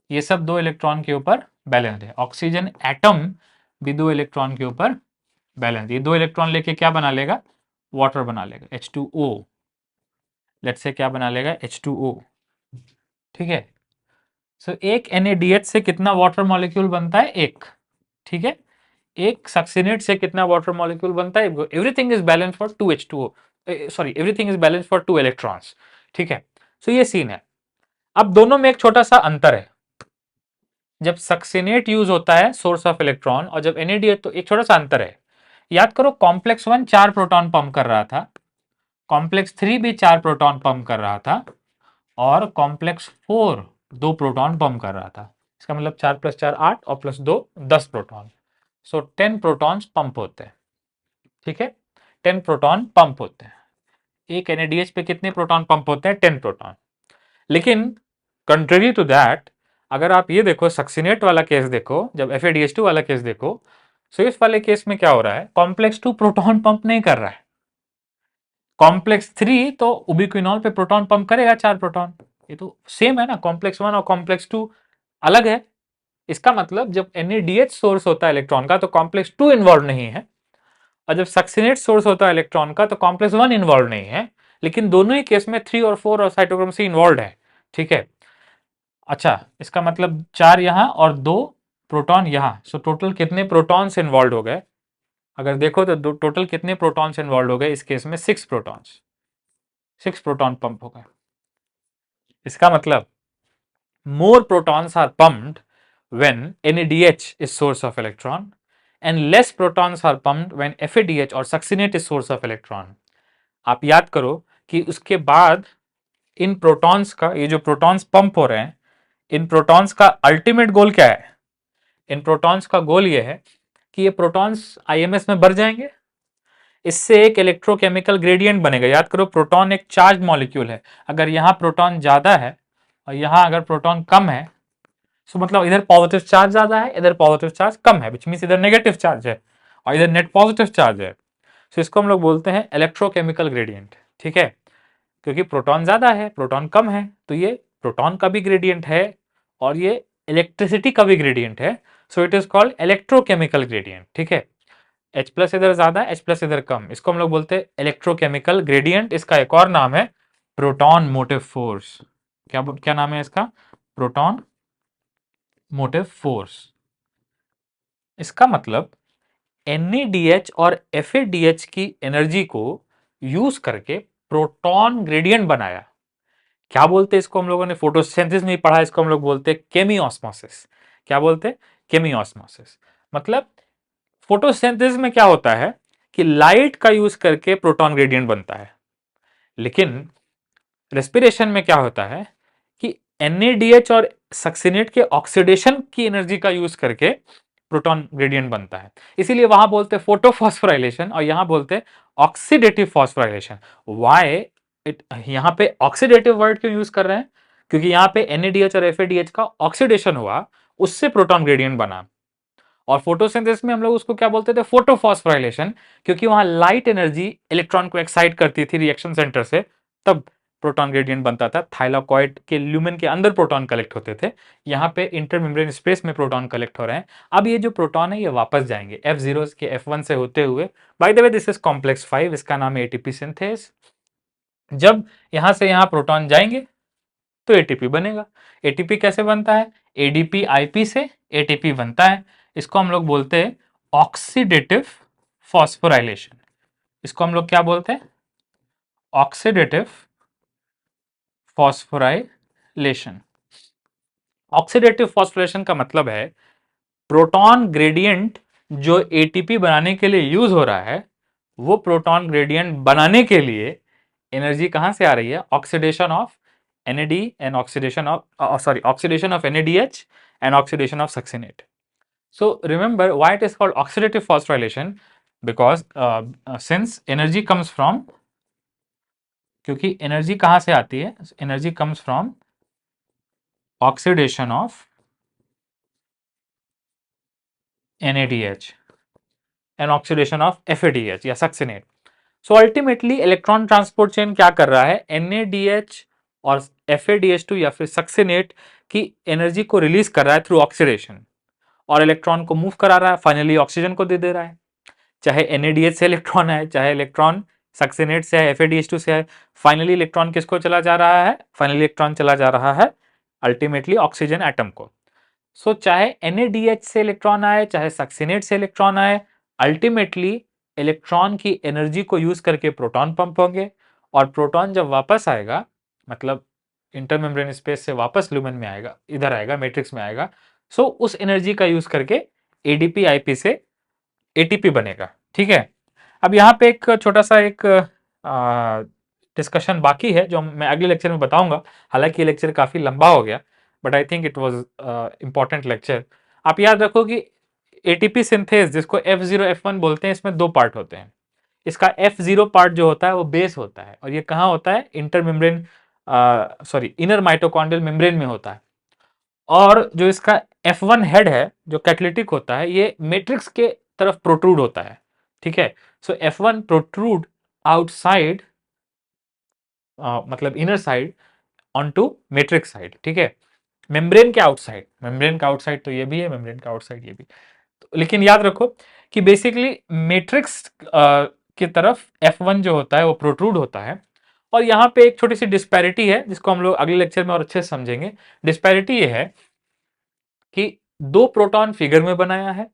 ये सब दो इलेक्ट्रॉन के ऊपर बैलेंस है। ऑक्सीजन एटम भी दो इलेक्ट्रॉन के ऊपर बैलेंस, ये दो इलेक्ट्रॉन लेके क्या बना लेगा, वाटर बना लेगा, H2O। लेट्स से क्या बना लेगा, H2O। ठीक है, सो एक NADH से कितना वाटर मॉलिक्यूल बनता है, एक। ठीक है, एक सक्सिनेट से कितना वाटर मॉलिक्यूल बनता है, everything is balance for 2H2O, sorry, everything is balance for 2 electrons. ठीक है, सो ये सीन है। अब दोनों में एक छोटा सा अंतर है, जब सक्सिनेट यूज होता है सोर्स ऑफ इलेक्ट्रॉन और जब NADH, तो एक छोटा सा अंतर है। याद करो, कॉम्प्लेक्स 1 4 प्रोटॉन पंप कर रहा था, कॉम्प्लेक्स 3 भी 4 प्रोटॉन पंप कर रहा था, और कॉम्प्लेक्स 4 2 प्रोटॉन पंप कर रहा था। इसका मतलब 4 + 4 8 और +2 10 प्रोटॉन। सो 10 प्रोटॉन्स पंप होते हैं। ठीक है, 10 प्रोटॉन पंप होते हैं। एक NADH पे कितने प्रोटॉन पंप होते हैं, 10 प्रोटॉन। लेकिन कंट्री टू दैट, अगर आप ये देखो सक्सिनेट वाला केस देखो, जब FADH2 वाला केस देखो, तो इस वाले केस में क्या हो रहा है, कॉम्प्लेक्स 2 प्रोटॉन पंप नहीं कर रहा है, कॉम्प्लेक्स 3 तो उबिक्विनॉल पे प्रोटॉन पंप करेगा 4 प्रोटॉन। ये तो सेम है ना, कॉम्प्लेक्स 1 और कॉम्प्लेक्स 2 अलग है। इसका मतलब जब NADH सोर्स होता है इलेक्ट्रॉन का तो कॉम्प्लेक्स 2 इन्वॉल्व नहीं है, और जब सक्सिनेट सोर्स होता है इलेक्ट्रॉन का तो कॉम्प्लेक्स 1 इन्वॉल्व नहीं है, लेकिन दोनों ही केस में 3 और 4 और साइटोक्रोम C इन्वॉल्व है। ठीक है, अच्छा, इसका मतलब 4 यहां और 2 प्रोटॉन यहां, सो टोटल कितने प्रोटॉन्स इन्वॉल्व हो गए, अगर देखो तो टोटल कितने प्रोटॉन्स इन्वॉल्व हो गए इस केस में, 6 प्रोटॉन्स, 6 प्रोटॉन पंप हो गए। इसका मतलब more protons are pumped when NADH is source of electron and less protons are pumped when FADH और succinate is source of electron। आप याद करो कि उसके बाद इन प्रोटॉन्स का, ये जो प्रोटॉन्स पंप हो रहे हैं, इन प्रोटॉन्स का अल्टीमेट गोल क्या है, इन प्रोटॉन्स का गोल ये है कि ये प्रोटॉन्स IMS में भर जाएंगे, इससे एक इलेक्ट्रोकेमिकल ग्रेडियंट बनेगा। याद करो प्रोटॉन एक चार्ज मॉलिक्यूल है, अगर यहां प्रोटॉन ज्यादा है और यहां अगर प्रोटॉन कम है, सो मतलब इधर पॉजिटिव चार्ज ज्यादा है, इधर पॉजिटिव चार्ज कम है, विच मींस इधर नेगेटिव चार्ज है और इधर नेट पॉजिटिव चार्ज है। सो इसको हम लोग बोलते हैं इलेक्ट्रोकेमिकल ग्रेडियंट। ठीक है, क्योंकि प्रोटॉन ज्यादा है प्रोटॉन कम है, तो ये प्रोटॉन का भी ग्रेडियंट है और ये इलेक्ट्रिसिटी का भी ग्रेडियंट है, so it is called electrochemical gradient. ठीक है, H प्लस इधर ज्यादा, H प्लस इधर कम, इसको हम लोग बोलते हैं इलेक्ट्रोकेमिकल ग्रेडियंट। इसका एक और नाम है प्रोटॉन मोटिव फोर्स। क्या क्या नाम है इसका, प्रोटॉन मोटिव फोर्स। इसका मतलब NADH और FADH की एनर्जी को यूज करके प्रोटॉन ग्रेडियंट बनाया। क्या बोलते हैं इसको, हम लोगों ने फोटोसिंथेसिस में ही पढ़ा, इसको हम लोग बोलते हैं केमियोस्मोसिस। क्या बोलते हैं, केमियोस्मोसिस। मतलब फोटोसिंथेसिस में क्या होता है कि लाइट का यूज करके प्रोटॉन ग्रेडियंट बनता है, लेकिन रेस्पिरेशन में क्या होता है कि NADH और सक्सिनेट के ऑक्सीडेशन की एनर्जी का यूज करके प्रोटॉन ग्रेडियंट बनता है। इसीलिए वहां बोलते हैं फोटोफॉस्फोराइलेशन और यहां बोलते हैं ऑक्सीडेटिव फॉस्फोराइलेशन। वाई इट, यहां पे ऑक्सीडेटिव वर्ड क्यों यूज कर रहे हैं, क्योंकि यहां पे NADH और FADH का ऑक्सीडेशन हुआ, उससे प्रोटॉन ग्रेडियंट बना। और फोटोसिंथेसिस में हम लोग उसको क्या बोलते थे, फोटोफॉस्फोराइलेशन, क्योंकि वहां लाइट एनर्जी इलेक्ट्रॉन को एक्साइट करती थी रिएक्शन सेंटर से, तब प्रोटॉन ग्रेडियंट बनता था। थाइलाकॉइड के ल्यूमेन के अंदर प्रोटॉन कलेक्ट होते थे, यहाँ पे इंटरमेम्ब्रेन स्पेस में प्रोटॉन कलेक्ट हो रहे हैं। अब ये जो प्रोटॉन है ये वापस जाएंगे F0 के F1 से होते हुए, bye the way this is complex 5, इसका नाम है ATP सिंथेस। जब यहां से यहां प्रोटॉन जाएंगे तो ATP बनेगा। ATP कैसे बनता है, ADP IP से ATP बनता है। इसको हम लोग बोलते हैं ऑक्सीडेटिव फॉस्फोराइलेशन। इसको हम लोग क्या बोलते हैं, ऑक्सीडेटिव फॉस्फोराइलेशन। ऑक्सीडेटिव फॉस्फोराइलेशन का मतलब है प्रोटॉन ग्रेडियंट जो ATP बनाने के लिए यूज हो रहा है, वो प्रोटॉन ग्रेडियंट बनाने के लिए एनर्जी कहां से आ रही है, oxidation of NAD and oxidation of oxidation of NADH and oxidation of succinate. So remember why it is called oxidative phosphorylation, because since energy comes from, क्योंकि एनर्जी कहां से आती है, energy comes from oxidation of NADH and oxidation of FADH या succinate. So ultimately electron transport chain क्या कर रहा है, NADH और FADH2 या फिर सक्सिनेट की एनर्जी को रिलीज कर रहा है थ्रू ऑक्सीडेशन, और इलेक्ट्रॉन को मूव करा रहा है, फाइनली ऑक्सीजन को दे दे रहा है। चाहे NADH से इलेक्ट्रॉन है, चाहे इलेक्ट्रॉन सक्सिनेट से है, FADH2 से है, फाइनली इलेक्ट्रॉन किसको चला जा रहा है, फाइनली इलेक्ट्रॉन चला जा रहा है अल्टीमेटली ऑक्सीजन एटम को। सो चाहे NADH से इलेक्ट्रॉन आए, चाहे सक्सिनेट से इलेक्ट्रॉन आए, अल्टीमेटली इलेक्ट्रॉन की एनर्जी को यूज करके प्रोटॉन पंप होंगे, और प्रोटॉन जब वापस आएगा, मतलब इंटरमेम्ब्रेन स्पेस से वापस ल्यूमेन में आएगा, इधर आएगा मैट्रिक्स में आएगा, सो उस एनर्जी का यूज करके ADP IP से ATP बनेगा। ठीक है, अब यहाँ पे एक छोटा सा एक डिस्कशन बाकी है जो मैं अगले लेक्चर में बताऊंगा, हालांकि ये लेक्चर काफी लंबा हो गया, but I think it was important lecture. आप याद रखो कि ATP सिंथेस जिसको F0 F1 बोलते हैं, इसमें दो पार्ट होते हैं। इसका F0 पार्ट जो होता है वो बेस होता है, और ये कहाँ होता है, inter membrane, sorry inner mitochondrial membrane में होता है। और जो इसका F1 हेड है जो कैटलिटिक होता है, ये मैट्रिक्स के तरफ प्रोट्रूड होता है, ठीक है। सो F1 प्रोट्रूड आउटसाइड, मतलब inner side onto matrix side, ठीक है। मेम्ब्रेन के आउटसाइड, मेम्ब्रेन का आउटसाइड तो ये भी है, मेम्ब्रेन का आउटसाइड ये भी। तो लेकिन याद रखो कि बेसिकली मैट्रिक्स की तरफ F1 जो होता है वो प्रोट्रूड होता है। और यहाँ पे एक छोटी सी डिस्पैरिटी है जिसको हम लोग अगले लेक्चर में और अच्छे से समझेंगे। डिस्पैरिटी ये है कि 2 प्रोटॉन फिगर में बनाया है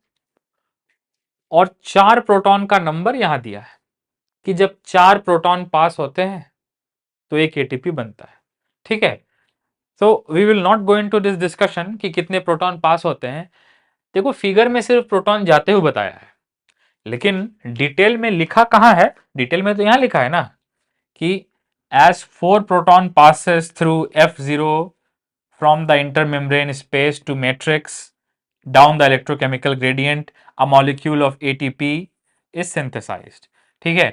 और 4 प्रोटॉन का नंबर यहां दिया है कि जब 4 प्रोटॉन पास होते हैं तो एक एटीपी बनता है, ठीक है। So we will not go into this discussion कि कितने प्रोटॉन पास होते हैं। देखो फिगर में सिर्फ प्रोटॉन जाते हुए बताया है, लेकिन डिटेल में लिखा कहां है? डिटेल में तो यहां लिखा है ना कि as 4 proton passes through F0 from the intermembrane space to matrix down the electrochemical gradient, a molecule of ATP is synthesized, ठीक है।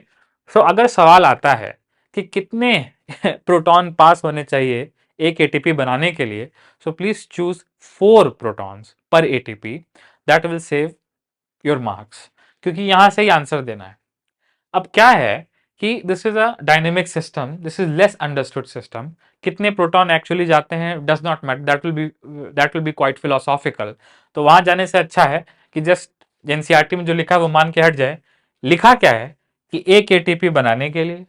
सो अगर सवाल आता है कि कितने प्रोटॉन पास होने चाहिए एक एटीपी बनाने के लिए, सो प्लीज चूज 4 प्रोटॉन्स पर ATP, that will save your marks, क्योंकि यहां से ही आंसर देना है। अब क्या है कि this is a dynamic system, this is less understood system. कितने प्रोटॉन एक्चुअली जाते हैं does not matter, that will be quite philosophical. तो वहां जाने से अच्छा है कि जस्ट एनसीईआरटी में जो लिखा है वो मान के हट जाए। लिखा क्या है कि एक एटीपी बनाने के लिए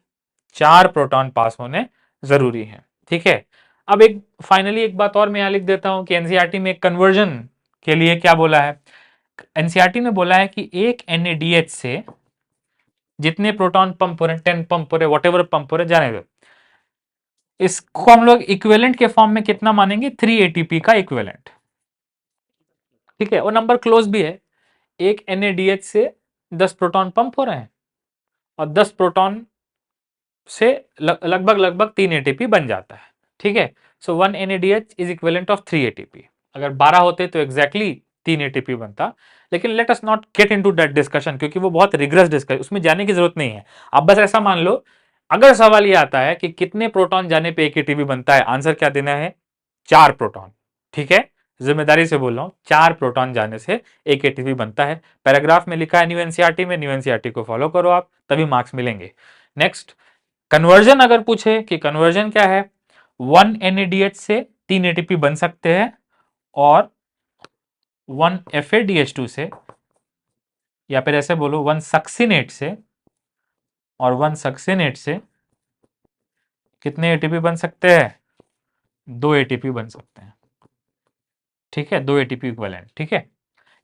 4 प्रोटॉन पास होने जरूरी है, ठीक है। अब एक फाइनली एक बात और मैं यहां लिख देता हूं कि एनसीईआरटी में कन्वर्जन के लिए क्या बोला है। एनसीईआरटी ने बोला है कि एक एनएडीएच से जितने प्रोटॉन पंप हो रहे, 10 पंप हो रहे, वट एवर पंप हो रहे, जाने दो, इसको हम लोग इक्विवेलेंट के फॉर्म में कितना मानेंगे? 3 एटीपी का इक्विवेलेंट, ठीक है। और नंबर क्लोज भी है, एक एनएडीएच से 10 प्रोटॉन पंप हो रहे हैं और 10 प्रोटॉन से लगभग लगभग 3 एटीपी बन जाता है, ठीक है। सो 1 NADH is equivalent of 3 ATP. अगर 12 होते तो एग्जैक्टली 3 एटीपी बनता। लेकिन let us not get into that discussion, क्योंकि वो बहुत रिग्रेस डिस्कशन, उसमें जाने की जरूरत नहीं है। आप बस ऐसा मान लो, अगर सवाल ये आता है कि कितने प्रोटॉन जाने पे एक एटीपी बनता है, आंसर क्या देना है? 4 प्रोटॉन, ठीक है। जिम्मेदारी से बोल रहा हूं, 4 प्रोटॉन जाने से एक एटीपी बनता है। पैराग्राफ में लिखा है न्यू एनसीईआरटी में, न्यू एनसीईआरटी को फॉलो करो आप, तभी मार्क्स मिलेंगे। नेक्स्ट, कन्वर्जन अगर पूछे कि कन्वर्जन क्या है, 1 एनएडीएच से 3 एटीपी बन सकते हैं और 1 FADH2 से, या फिर ऐसे बोलो 1 सक्सिनेट से और 1 सक्सिनेट से कितने एटीपी बन सकते हैं? 2 एटीपी बन सकते हैं, ठीक है। 2 एटीपी इक्विवेलेंट, ठीक है।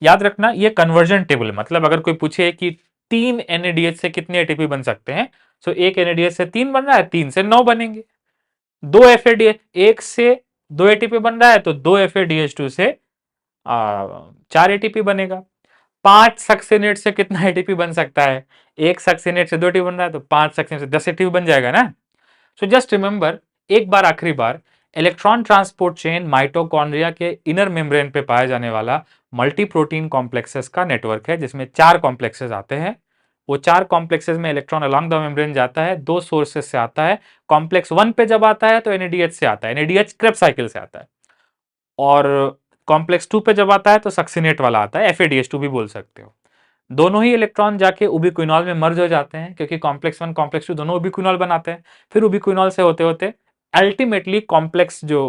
याद रखना ये कन्वर्जन टेबल, मतलब अगर कोई पूछे कि 3 एनएडीएच से कितने एटीपी बन सकते हैं, सो एक एनएडीएच से 3 बन रहा है, 3 से 9 बनेंगे। 2 FADH, एक से 2 एटीपी बन रहा है तो 2 FADH2 से 4 एटीपी बनेगा। 5 सक्सेनेट से कितना एटीपी बन सकता है? एक सक्सेनेट से 2 एटीपी बन रहा है तो 5 सक्सेनेट से 10 एटीपी बन जाएगा ना। सो जस्ट रिमेंबर, एक बार आखिरी बार, इलेक्ट्रॉन ट्रांसपोर्ट चेन माइटोकॉन्ड्रिया के इनर मेम्ब्रेन पे पाया जाने वाला मल्टी प्रोटीन कॉम्प्लेक्सेस का नेटवर्क है, जिसमें 4 कॉम्प्लेक्सेस आते हैं। वो 4 कॉम्प्लेक्सेस में इलेक्ट्रॉन अलोंग द मेम्ब्रेन जाता है, 2 सोर्सेस से आता है। कॉम्प्लेक्स 1 पे जब आता है तो एनएडीएच से आता है, एनएडीएच क्रेब्स साइकिल से आता है। और कॉम्प्लेक्स 2 पे जब आता है तो सक्सिनेट वाला आता है, FADH2 भी बोल सकते हो। दोनों ही इलेक्ट्रॉन जाके उबिक्विनॉल में मर्ज हो जाते हैं, क्योंकि कॉम्प्लेक्स 1 कॉम्प्लेक्स 2 दोनों उबिक्विनॉल बनाते हैं। फिर उबिक्विनॉल से होते होते अल्टीमेटली कॉम्प्लेक्स जो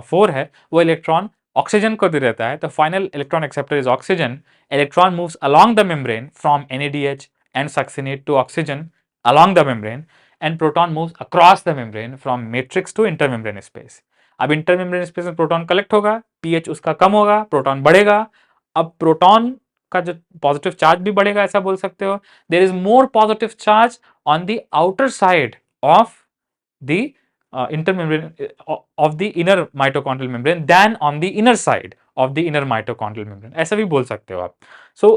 4 है वो इलेक्ट्रॉन ऑक्सीजन को दे देता है। तो final electron acceptor is oxygen. Electron moves along the membrane from NADH and succinate to oxygen along the membrane, and proton moves across the membrane from matrix to intermembrane space. अब intermembrane space में proton collect होगा, pH उसका कम होगा, proton बढ़ेगा। अब proton का जो positive charge भी बढ़ेगा, ऐसा बोल सकते हो। There is more positive charge on the outer side of the intermembrane of the inner mitochondrial membrane than on the inner side of the inner mitochondrial membrane, ऐसा भी बोल सकते हो आप।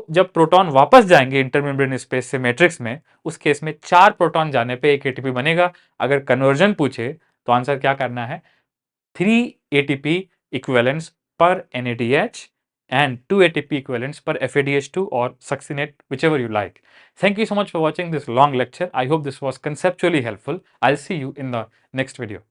जब प्रोटॉन वापस जाएंगे इंटरमेम्ब्रेन स्पेस से मैट्रिक्स में, उस केस में 4 प्रोटॉन जाने पे एक एटीपी बनेगा। अगर कन्वर्जन पूछे तो आंसर क्या करना है? 3 ATP equivalents per NADH and 2 ATP equivalents per FADH2 or succinate, whichever you like. Thank you so much for watching this long lecture. I hope this was conceptually helpful. I'll see you in the next video.